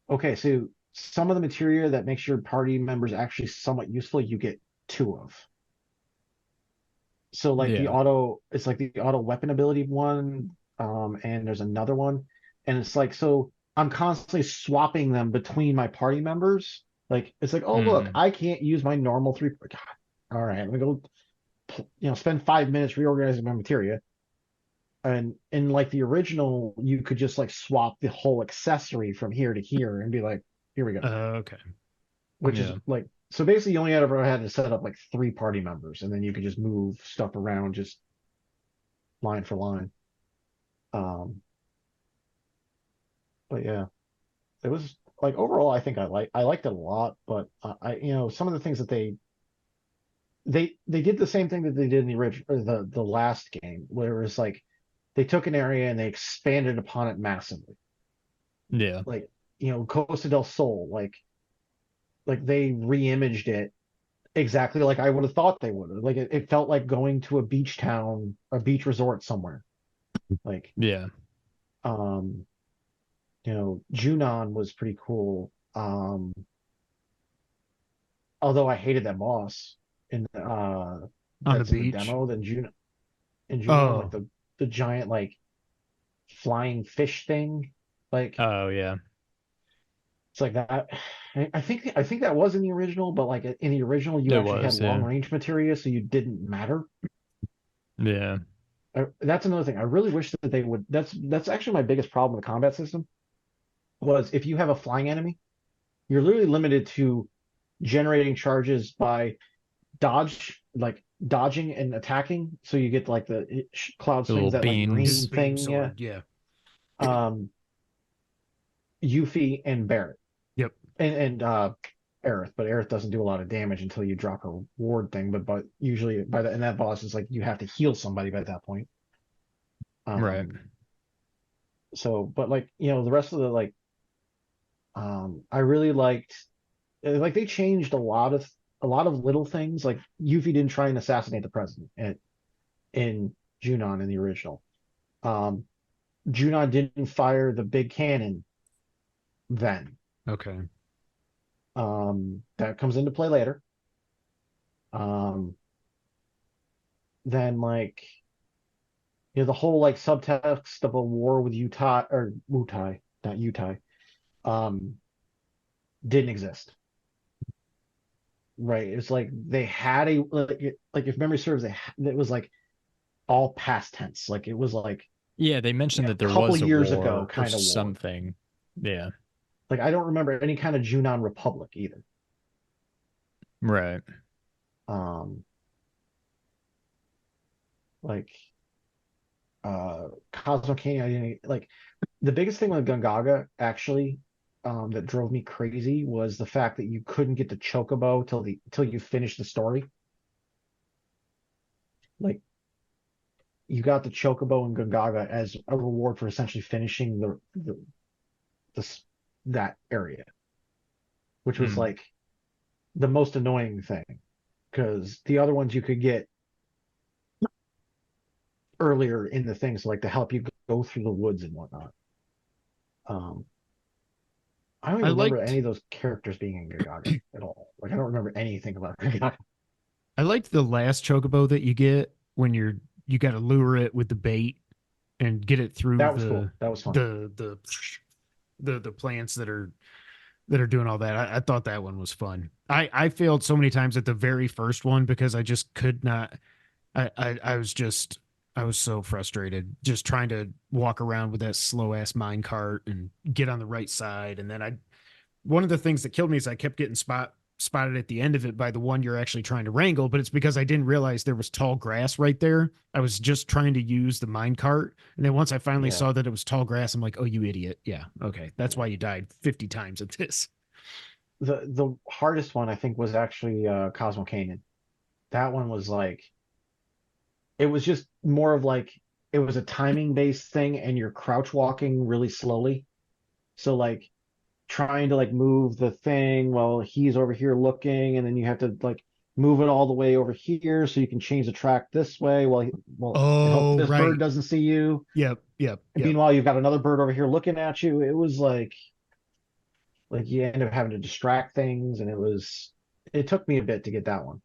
okay, so some of the materia that makes your party members actually somewhat useful, you get two of. So like Yeah, it's like the auto weapon ability one, and there's another one, and it's like so I'm constantly swapping them between my party members. Like it's like, oh look, mm, I can't use my normal three. God, all right, let me go, spend 5 minutes reorganizing my materia. And in like the original, you could just like swap the whole accessory from here to here and be like, here we go. Okay. Which is yeah. like so basically you only ever had to set up like 3 party members and then you could just move stuff around just line for line. Um, but yeah, it was like overall I think I liked it a lot, but some of the things that they did the same thing that they did in the original or the last game, where it was like they took an area and they expanded upon it massively. Yeah. Like, Costa del Sol, like they re-imaged it exactly like I would have thought they would have. Like it felt like going to a beach town, a beach resort somewhere. Like, Yeah. um, Junon was pretty cool. Although I hated that boss in On the that's in the beach. demo, then Junon, like Oh, the giant like flying fish thing. Like Oh yeah. it's like that. I think that was in the original, but like in the original you It actually had was, long yeah. range materia, so you didn't matter. Yeah. That's another thing. I really wish that they would. That's actually my biggest problem with the combat system was if you have a flying enemy, you're literally limited to generating charges by dodging and attacking. So you get like the cloud The little swings, that like his beams. green beam thing, yeah. sword. Yeah. Um, Yuffie and Barrett Yep. and Aerith, but Aerith doesn't do a lot of damage until you drop her ward thing. But usually by the and that boss is like you have to heal somebody by that point. Right. So, but like the rest of the I really liked like they changed a lot of little things. Like Yuffie didn't try and assassinate the president in Junon in the original. Um, Junon didn't fire the big cannon then. Okay. That comes into play later. Um, then like the whole like subtext of a war with Utah or Wutai, not Utai, um, didn't exist. Right? It's like they had a like if memory serves, it was like all past tense. Like it was like Yeah, they mentioned a that there couple was a years ago war or kind of war. something. Yeah. Like I don't remember any kind of Junon Republic either. Right. Um, like Cosmo Canyon, I didn't like the biggest thing with Gungaga actually that drove me crazy was the fact that you couldn't get the chocobo till you finished the story. Like you got the chocobo in Gungaga as a reward for essentially finishing the that area, which was Hmm. like the most annoying thing because the other ones you could get earlier in the things like to help you go through the woods and whatnot. Um, I don't I even remember any liked of those characters being in Gagaga at all. Like I don't remember anything about Gagaga. I liked the last chocobo that you get when you got to lure it with the bait and get it through That was cool. That was fun. the plants that are doing all that. I thought that one was fun. I failed so many times at the very first one because I just could not. I was so frustrated just trying to walk around with that slow ass mine cart and get on the right side. And then one of the things that killed me is I kept getting spotted at the end of it by the one you're actually trying to wrangle, but it's because I didn't realize there was tall grass right there. I was just trying to use the mine cart. And then once I finally Yeah. saw that it was tall grass, I'm like, oh, you idiot. Yeah. Okay. That's why you died 50 times at this. The hardest one I think was actually Cosmo Canyon. That one was like it was just more of like it was a timing based thing and you're crouch walking really slowly. So like trying to like move the thing while he's over here looking, and then you have to like move it all the way over here so you can change the track this way and hope Oh, this bird right. doesn't see you. Yep. Yep. And Yep. meanwhile, you've got another bird over here looking at you. It was like you end up having to distract things, and it took me a bit to get that one.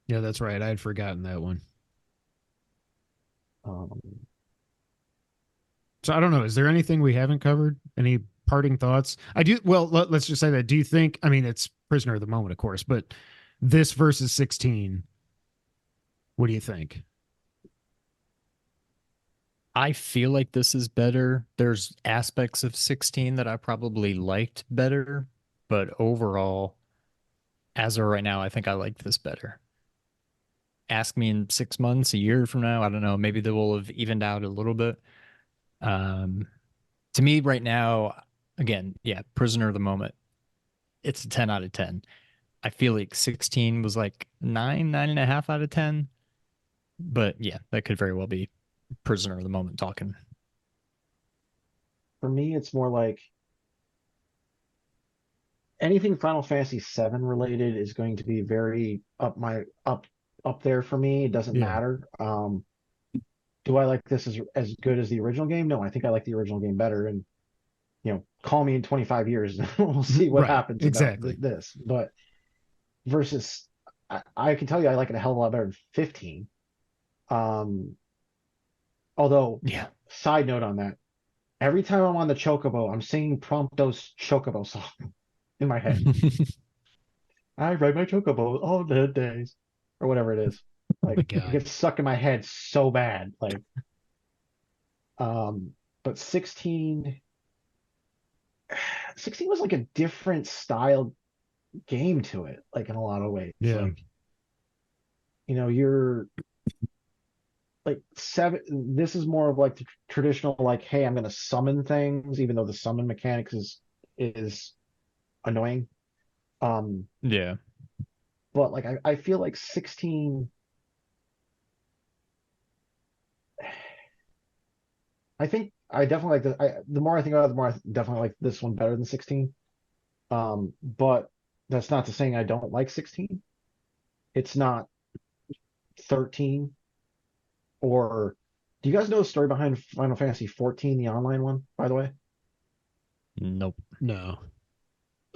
Yeah, that's right. I had forgotten that one. Um, So I don't know. Is there anything we haven't covered? Any parting thoughts? I do. Well, let's just say that. Do you think? I mean, it's prisoner of the moment, of course, but this versus 16. What do you think? I feel like this is better. There's aspects of 16 that I probably liked better, but overall, as of right now, I think I like this better. Ask me in 6 months, a year from now, I don't know, maybe they will have evened out a little bit. Um, to me, right now, again, yeah, prisoner of the moment. It's a 10 out of 10. I feel like 16 was like 9.5 out of 10. But yeah, that could very well be prisoner of the moment talking. for me, it's more like anything Final Fantasy VII related is going to be very up there for me. It doesn't Yeah. matter. do I like this as good as the original game? No, I think I like the original game better. And call me in 25 years, and we'll see what Right. happens about Exactly. this. But versus, I can tell you, I like it a hell of a lot better than 15. Um, Although, Yeah. side note on that, every time I'm on the Chocobo, I'm singing Prompto's Chocobo song in my head. I ride my Chocobo all the days, or whatever it is. Oh my Like it God. gets stuck in my head so bad. Um, but 16 was like a different style game to it, like in a lot of ways. Yeah. Like, you're like seven. This is more of like the traditional, like, hey, I'm gonna summon things, even though the summon mechanics is annoying. Um, Yeah. but like I feel like 16. I think I definitely like the more I think about it, the more I definitely like this one better than 16. But that's not to saying I don't like 16. It's not 13 or do you guys know the story behind Final Fantasy 14, the online one, by the way? Nope. No.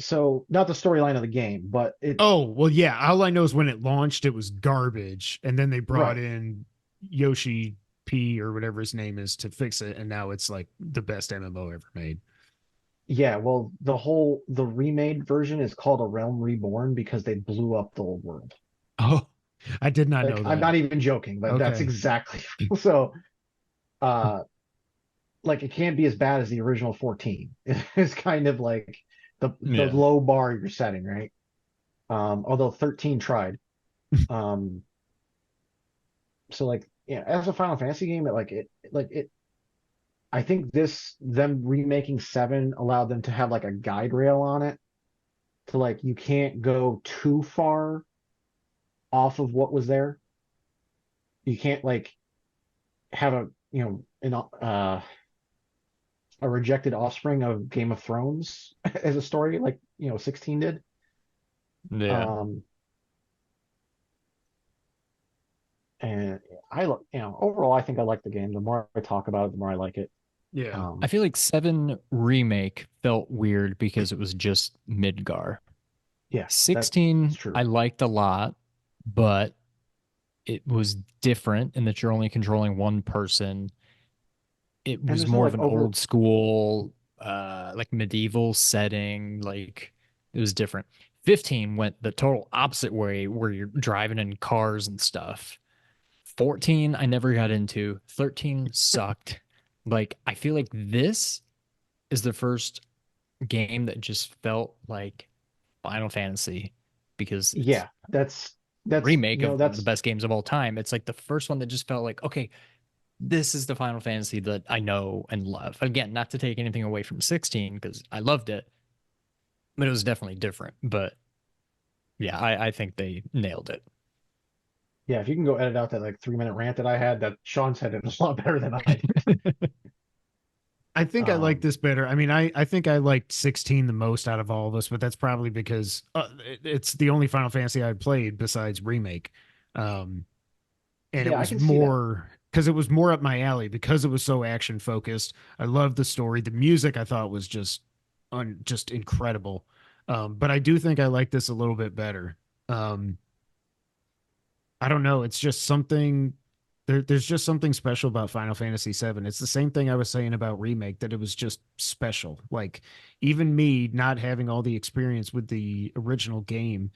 So not the storyline of the game, but it Oh, well, yeah. All I know is when it launched, it was garbage. And then they brought right. in Yoshi P or whatever his name is to fix it. And now it's like the best MMO ever made. Yeah, well, the remade version is called A Realm Reborn because they blew up the old world. Oh, I did not Like know I'm that. not even joking, but that's Okay. exactly so. Uh, like it can't be as bad as the original 14. It's kind of like the Yeah. low bar you're setting, right? Although 13 tried. Um, so like yeah, as a Final Fantasy game, it I think them remaking 7 allowed them to have like a guide rail on it to like you can't go too far off of what was there. You can't like have a rejected offspring of Game of Thrones as a story like 16 did. Yeah. Um, and overall, I think I like the game. The more I talk about it, the more I like it. Yeah. I feel like 7 remake felt weird because it was just Midgar. Yeah, that's 16 true. I liked a lot, but it was different in that you're only controlling one person. It And was there's no more of like an over. old school like medieval setting, like it was different. 15 went the total opposite way where you're driving in cars and stuff. 14 I never got into. 13 sucked. Like I feel like this is the first game that just felt like Final Fantasy because it's Yeah, that's remake you know of one of the that's best games of all time. It's like the first one that just felt like, okay, this is the Final Fantasy that I know and love. Again, not to take anything away from 16 because I loved it, but it was definitely different. But yeah, I think they nailed it. yeah. If you can go edit out that like 3-minute rant that I had, that Sean said it was a lot better than I did. I think I like Um, this better. I mean, I think I liked 16 the most out of all of us, but that's probably because it's the only Final Fantasy I played besides Remake. Um, and it yeah, I was can see that. more because it was more up my alley because it was so action focused. I loved the story. The music I thought was just incredible. But I do think I like this a little bit better. Um, I don't know. It's just something there's just something special about Final Fantasy VII. It's the same thing I was saying about Remake, that it was just special. Like even me not having all the experience with the original game,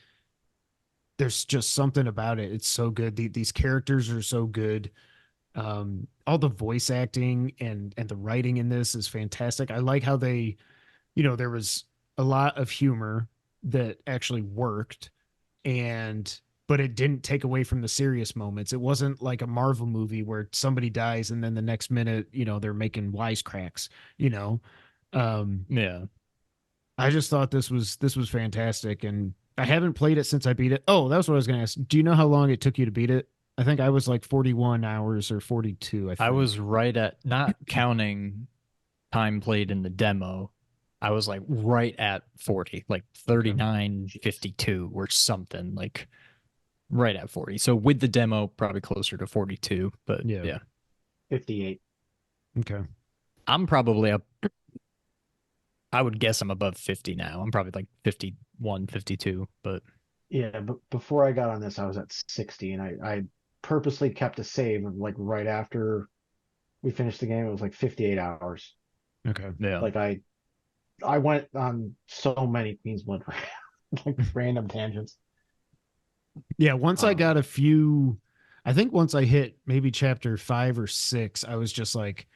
there's just something about it. It's so good. These characters are so good. All the voice acting and the writing in this is fantastic. I like how they, there was a lot of humor that actually worked, and but it didn't take away from the serious moments. It wasn't like a Marvel movie where somebody dies and then the next minute, they're making wisecracks, you know. Um Yeah. I just thought this was fantastic, and I haven't played it since I beat it. Oh, that was what I was going to ask. Do you know how long it took you to beat it? I think I was like 41 hours or 42, I I was think. right at, not counting time played in the demo, I was like right at 40, like Okay. 39:52 or something, like right at 40. So with the demo, probably closer to 42. But Yeah. yeah. 58. Okay. I'm probably up. I would guess I'm above 50 now. I'm probably like 51, 52, but Yeah, but before I got on this, I was at 60, and I purposely kept a save of like right after we finished the game. It was like 58 hours. Okay. yeah. Like I went on so many Queen's Blood like random tangents. Yeah. Once I Um, got a few, I think once I hit maybe chapter 5 or 6, I was just like,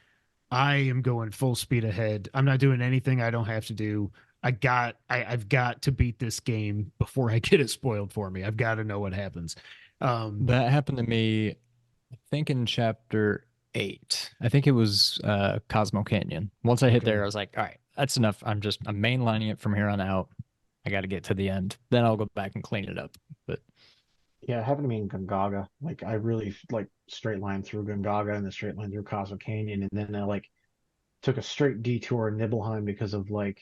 I am going full speed ahead. I'm not doing anything I don't have to do. I've got to beat this game before I get it spoiled for me. I've got to know what happens. That happened to me, I think in chapter 8. I think it was Cosmo Canyon. Once I hit Okay. there, I was like, all right, that's enough. I'm mainlining it from here on out. I got to get to the end. Then I'll go back and clean it up. But yeah, it happened to me in Gongaga. Like I really like straight line through Gongaga and the straight line through Cosmo Canyon, and then I like took a straight detour in Nibelheim because of like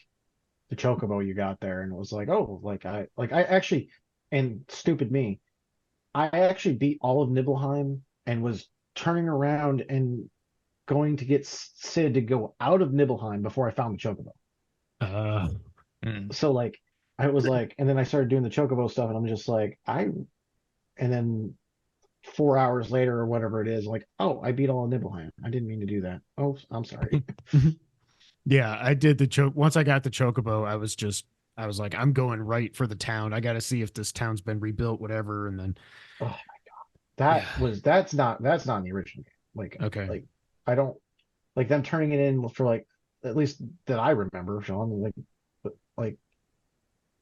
the chocobo you got there, and it was like, oh, I actually, and stupid me, I actually beat all of Nibelheim and was turning around and going to get Sid to go out of Nibelheim before I found the chocobo. Uh, So like I was like, and then I started doing the chocobo stuff, and I'm just like, and then 4 hours later or whatever it is, like, oh, I beat all of Nibelheim. I didn't mean to do that. Oh, I'm sorry. yeah, I did the choke. Once I got the chocobo, I was like, I'm going right for the town. I got to see if this town's been rebuilt, whatever. And then, Oh, yeah. that's not in the original game. Okay. Like I don't like them turning it in for like at least that I remember, Sean. Like, but like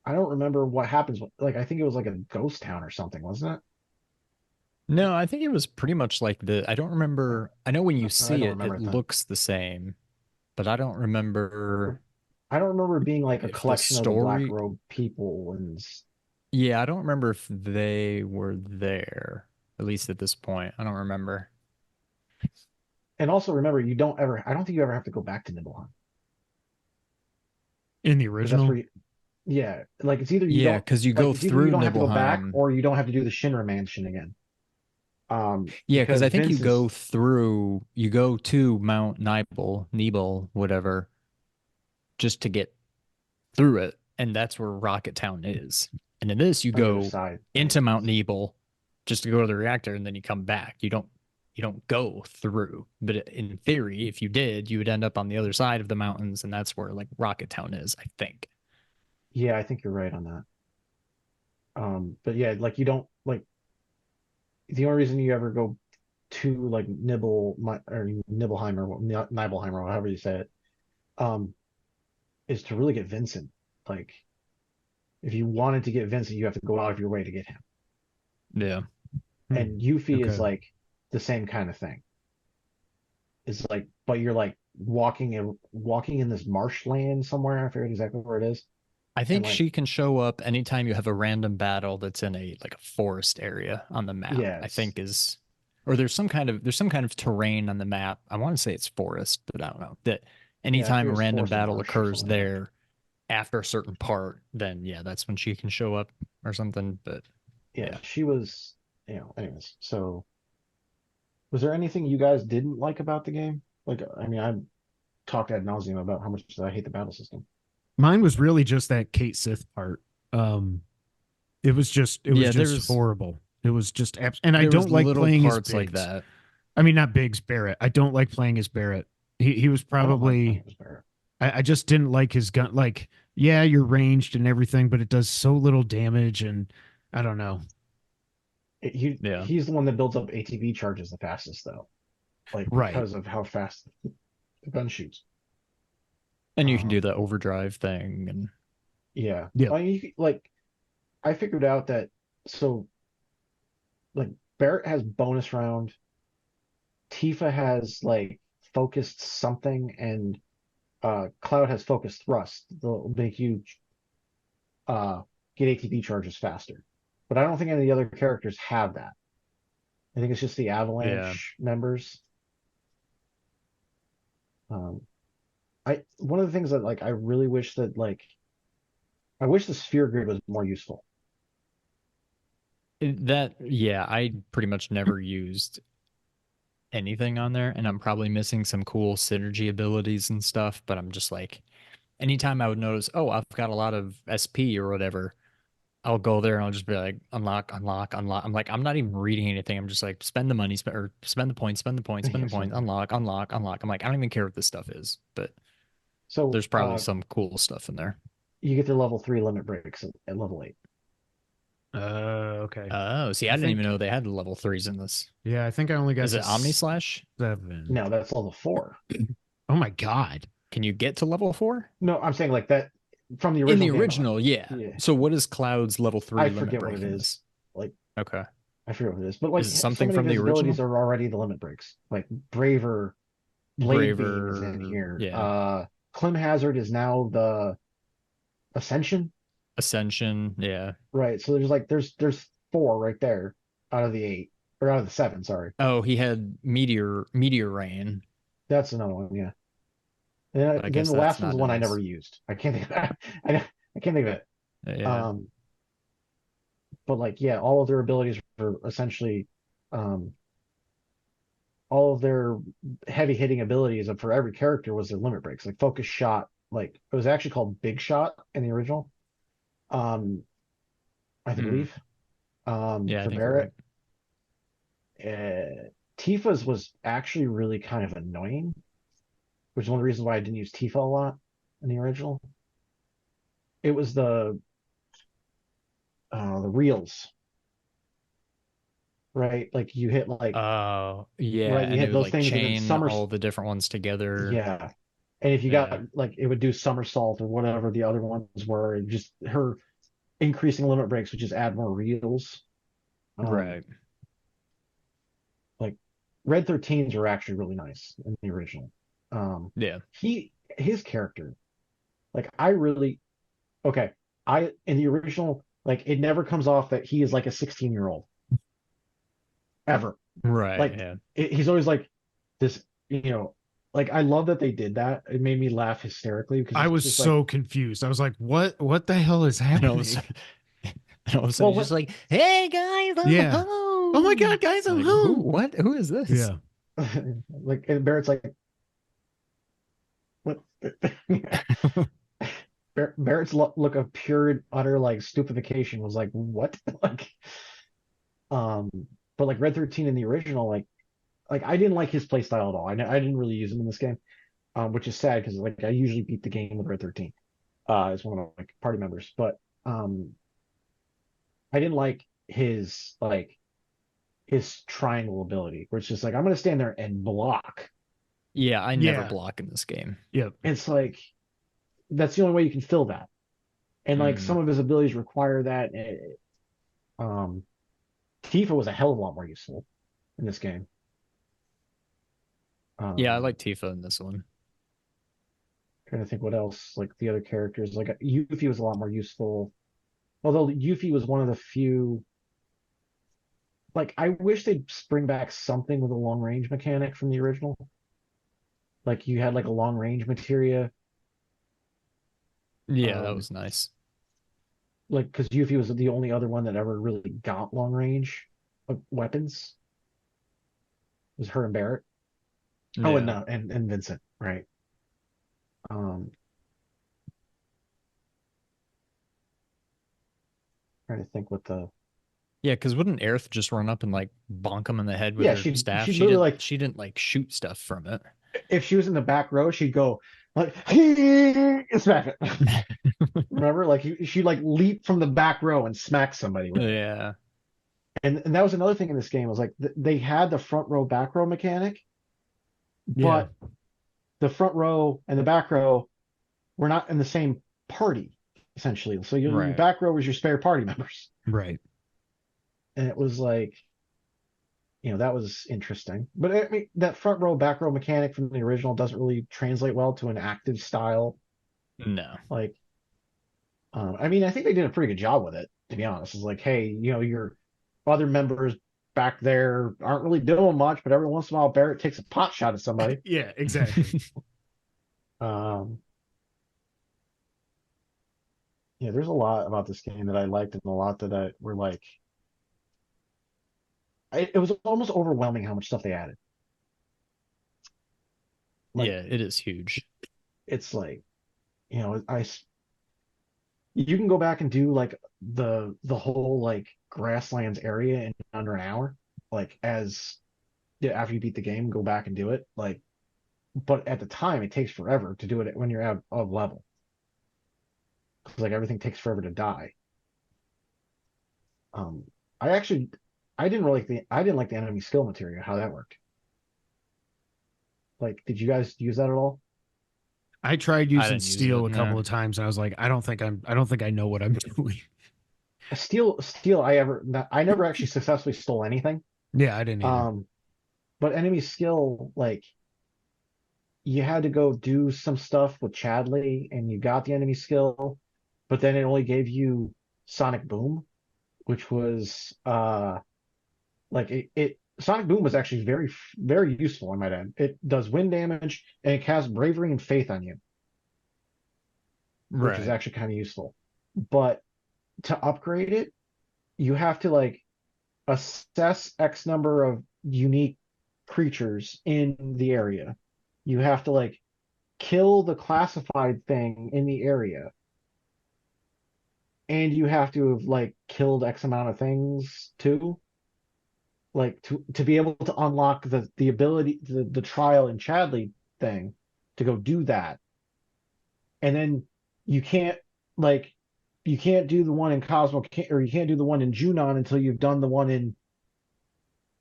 I don't remember what happens. Like I think it was like a ghost town or something, wasn't it? no, I think it was pretty much like I don't remember. I know when you I see don't it, remember it it then. looks the same, but I don't remember I don't remember it being like a if the collection of the black story. robe people and Yeah, I don't remember if they were there, at least at this point. I don't remember. also remember you don't ever. I don't think you ever have to go back to Nibelheim In the because that's where original. you. Yeah, like it's either you Yeah, don't because you like go it's either you through don't have to go back Nibelheim. or you don't have to do the Shinra Mansion again. Yeah, because Because I think Vince is you go to Mount Nibel, whatever, just to get through it, and that's where Rocket Town is. And in this, you on the other go side. into Mount Nebel just to go to the reactor, and then you come back. You don't go through. But in theory, if you did, you would end up on the other side of the mountains, and that's where like Rocket Town is, I think. Yeah, I think you're right on that. But yeah, like you don't like the only reason you ever go to like or Nibelheim or Nibelheim or however you say it, um, is to really get Vincent. Like if you wanted to get Vincent, you have to go out of your way to get him. Yeah. And Yuffie is Okay. like the same kind of thing. It's like, but you're like walking in this marshland somewhere. I forget exactly where it is. I And think like, she can show up anytime you have a random battle that's in a like a forest area on the map. I yes, think is or there's some kind of terrain on the map. I want to say it's forest, but I don't know. That yeah, I anytime a forget it's random forest or battle marsh or occurs something like that. there after a certain part, then yeah, that's when she can show up or something. But Yeah, yeah. she was, anyways. So was there anything you guys didn't like about the game? Like, I mean, I talked ad nauseum about how much I hate the battle system. Mine was really just that Kate Sith part. It was Yeah, just horrible. It was just and I there was don't like little playing as parts like Biggs. that. I mean, not Biggs, Barrett. I don't like playing as Barrett. He was I don't like playing probably. as Barrett. I just didn't like his gun. Like, yeah, you're ranged and everything, but it does so little damage, and I don't know. Yeah. He's the one that builds up ATB charges the fastest though, like Right. because of how fast the gun shoots. And you can do Um, the overdrive thing and yeah, Yep. like I figured out that so like Barrett has bonus round, Tifa has like focused something, and Cloud has focused thrust. They'll make you uh, get ATB charges faster. But I don't think any of the other characters have that. I think it's just the yeah. Avalanche members. Um, I one of the things that like I really wish that like I wish the sphere grid was more useful. That yeah, I pretty much never used anything on there, and I'm probably missing some cool synergy abilities and stuff, but I'm just like, anytime I would notice, oh, I've got a lot of SP or whatever, I'll go there and I'll just be like, unlock, unlock, unlock. I'm like, I'm not even reading anything. I'm just like, spend the money, or spend the points, spend the points, spend Yeah, the points, unlock, unlock, unlock. I'm like, I don't even care what this stuff is, but So there's probably some cool stuff in there. you get the level 3 limit breaks at level 8. Okay. Oh, see, I didn't even know they had the level 3s in this. Yeah, I think I only got Is it to Omni Slash? 7. No, that's level 4. Oh my god. Can you get to level 4? No, I'm saying like that from the In original the game, original, yeah. yeah. So what is Cloud's level 3 I limit forget break what it in is. this? Like, Okay. I forget what it is. But like Is it so something many from of his the abilities original? are already the limit breaks. Like Braver, Blade Beam is in Braver, here. yeah. Clem Hazard is now the Ascension. Ascension, yeah. Right. So there's 4 right there out of the 8. Or out of the 7, sorry. Oh, he had Meteor Rain. That's another one, yeah. And But I then guess the that's last one's not the in one I never this. used. I can't think of it. I can't think of it. Yeah. But like, yeah, all of their abilities were essentially, um, all of their heavy hitting abilities for every character was their limit breaks. Like focus shot, like it was actually called Big Shot in the original, um, I Mm. believe, Yeah, I for think you're Barrett. right. Tifa's was actually really kind of annoying, which is one of the reasons why I didn't use Tifa a lot in the original. It was the reels, right? Like you hit like Oh, yeah, right, you and it hit would those like things and then chain all the different ones together. yeah. And if you Yeah. got like it would do somersault or whatever the other ones were, and just her increasing limit breaks would just add more reels. Um, Right. like Red 13s are actually really nice in the original. Yeah. His character, like I really okay. I in the original, like it never comes off that he is like a 16-year-old ever. Right. Like Yeah. he's always like this, like I love that they did that. It made me laugh hysterically because I it's was just like, so confused. I was like, what the hell is And all of a happening? sudden, and all of a sudden well, he's just like, "Hey guys, I'm Yeah. Oh my home." god, guys, I'm Like, who? home. What? Who is this? Yeah. like and Barrett's like, what? Barrett's look of pure utter like stupefaction was like, what? Like, um, but like Red 13 in the original, like I didn't like his play style at all. I didn't really use him in this game, which is sad because like I usually beat the game with Red 13, as one of my party members, but um, I didn't like his triangle ability, where it's just like I'm gonna stand there and block. Yeah, I never Yeah. block in this game. Yep. It's like that's the only way you can fill that, and like Mm. some of his abilities require that. Tifa was a hell of a lot more useful in this game. Yeah, I Um, like Tifa in this one. Trying to think what else, like the other characters, like Yuffie was a lot more useful. Although Yuffie was one of the few, like I wish they'd bring back something with a long range mechanic from the original. Like you had like a long range materia, Yeah, that um, was nice. like because Yuffie was the only other one that ever really got long range weapons. It was her and Barrett. Oh, and Yeah. and Vincent, right? Um, Trying to think what the Yeah, because wouldn't Aerith just run up and like bonk him in the head with yeah, her staff? she'd literally like She didn't like shoot stuff from it. if she was in the back row, she'd go like smack it. Remember, like she'd like leap from the back row and smack somebody with it. Yeah. And that was another thing in this game was like they had the front row back row mechanic, Yeah. but the front row and the back row were not in the same party essentially. So your Right. back row was your spare party members, Right. and it was like that was interesting. But I mean, that front row back row mechanic from the original doesn't really translate well to an active style. No. Like, I mean, I think they did a pretty good job with it, to be honest. It's like, hey, your other members back there aren't really doing much, but every once in a while, Barrett takes a pot shot at somebody. Yeah, exactly. Um, yeah, there's a lot about this game that I liked and a lot that I were like, it was almost overwhelming how much stuff they added. Like, yeah, it is huge. it's like, you know, you can go back and do like the whole like grasslands area in under an hour, like as yeah, after you beat the game, go back and do it. Like, but at the time, it takes forever to do it when you're out of level. Because like everything takes forever to die. Um, I actually, I didn't like the enemy skill material, how that worked. Like, did you guys use that at all? I tried I using didn't use steel it, a couple no. of times, and I was like, I don't think I know what I'm doing. Steel, I never actually successfully stole anything. Yeah, I didn't either. But enemy skill, like, you had to go do some stuff with Chadley, and you got the enemy skill, but then it only gave you Sonic Boom, which was like it Sonic Boom was actually very useful, I might add. It does wind damage and it casts bravery and faith on you, which is Right. actually kind of useful. But to upgrade it, you have to like assess X number of unique creatures in the area. You have to like kill the classified thing in the area. And you have to have like killed X amount of things too. Like to be able to unlock the ability the trial in Chadley thing to go do that. And then you can't like you can't do the one in Cosmo or you can't do the one in Junon until you've done the one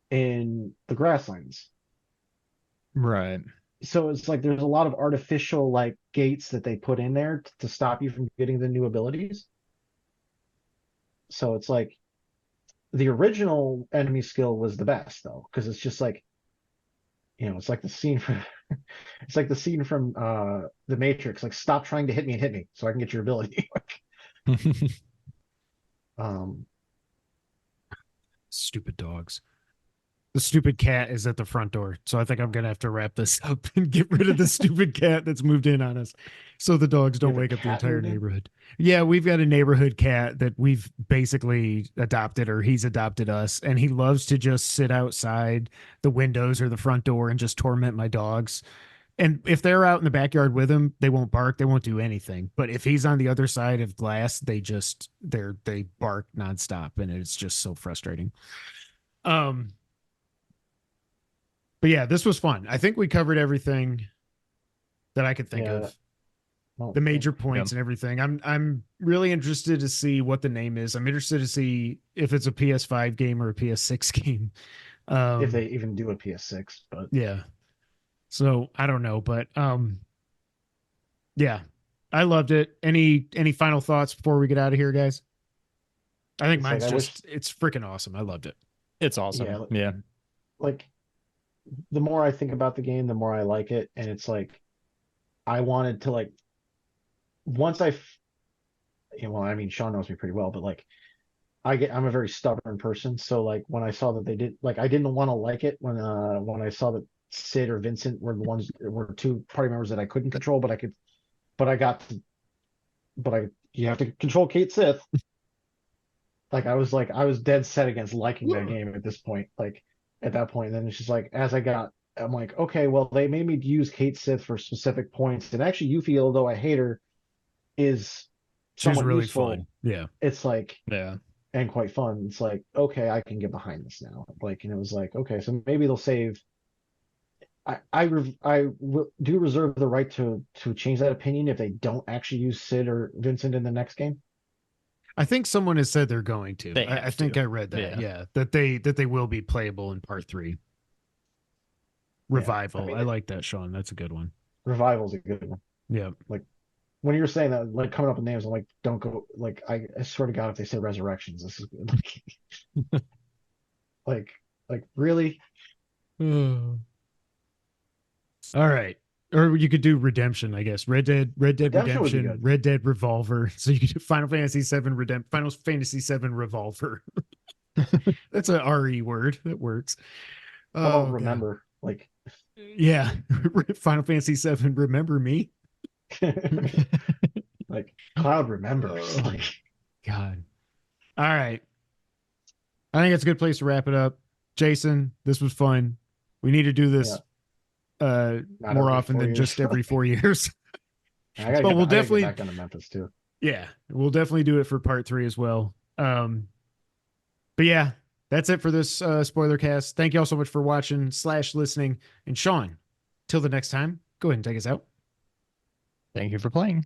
in the Grasslands. Right. So it's like there's a lot of artificial like gates that they put in there to stop you from getting the new abilities. So it's like the original enemy skill was the best though, because it's just like it's like the scene from it's like the scene from the Matrix, like stop trying to hit me and hit me so I can get your ability. um Stupid dogs. The stupid cat is at the front door. So I think I'm going to have to wrap this up and get rid of the stupid cat that's moved in on us so the dogs you don't have a wake up the cat entire moving? neighborhood. Yeah, we've got a neighborhood cat that we've basically adopted, or he's adopted us, and he loves to just sit outside the windows or the front door and just torment my dogs. And if they're out in the backyard with him, they won't bark, they won't do anything. But if he's on the other side of glass, they bark nonstop, and it's just so frustrating. But yeah, this was fun. I think we covered everything that I could think Yeah. of. Well, The major Yeah. points and everything. I'm really interested to see what the name is. I'm interested to see if it's a PS5 game or a PS6 game. if they even do a PS6, but Yeah. So I don't know, but yeah. I loved it. Any final thoughts before we get out of here, guys? I think it's like mine's I wish, it's freaking awesome. I loved it. It's awesome. yeah, Yeah. like the more I think about the game, the more I like it, and it's like I wanted to like once well, I mean, Sean knows me pretty well, but like I'm a very stubborn person, so like when I saw that they did like I didn't want to like it when I saw that Sid or Vincent were two party members that I couldn't control, but I could, but I got to, but I you have to control Kate Sith. Like I was dead set against liking that game at this point. Like at that point, and then it's just like I'm like, okay, well they made me use Kate Sith for specific points, and actually Yuffie, although I hate her, is She was somewhat really useful. fun. Yeah. It's like Yeah. and quite fun. It's like, okay, I can get behind this now. Like, and it was like, okay, so maybe they'll save. Do reserve the right to change that opinion if they don't actually use Sid or Vincent in the next game. I think someone has said they're going to. They I have think to. I read that. Yeah. Yeah. That they will be playable in part 3. Revival. I mean, I like that, Sean. That's a good one. Revival's a good one. Yeah. Like when you were saying that, like coming up with names, I'm like, don't go. Like I swear to God, if they say Resurrections, this is like really. All right. Or you could do Redemption, I guess. Red Dead Redemption would be Redemption, good. Red Dead Revolver. So you could do Final Fantasy VII Revolver. That's a RE word. That works. How about God. Remember? Like, Yeah. Final Fantasy VII Remember Me. like Cloud remembers. Like, God. All right. I think it's a good place to wrap it up. Jayson, this was fun. We need to do this Not more every often 4 than years. just every 4 years. I But we'll gotta definitely- get back on the Memphis too. Yeah, we'll definitely do it for part 3 as well. But yeah, that's it for this spoiler cast. Thank you all so much for watching / listening. And Sean, till the next time, go ahead and take us out. Thank you for playing.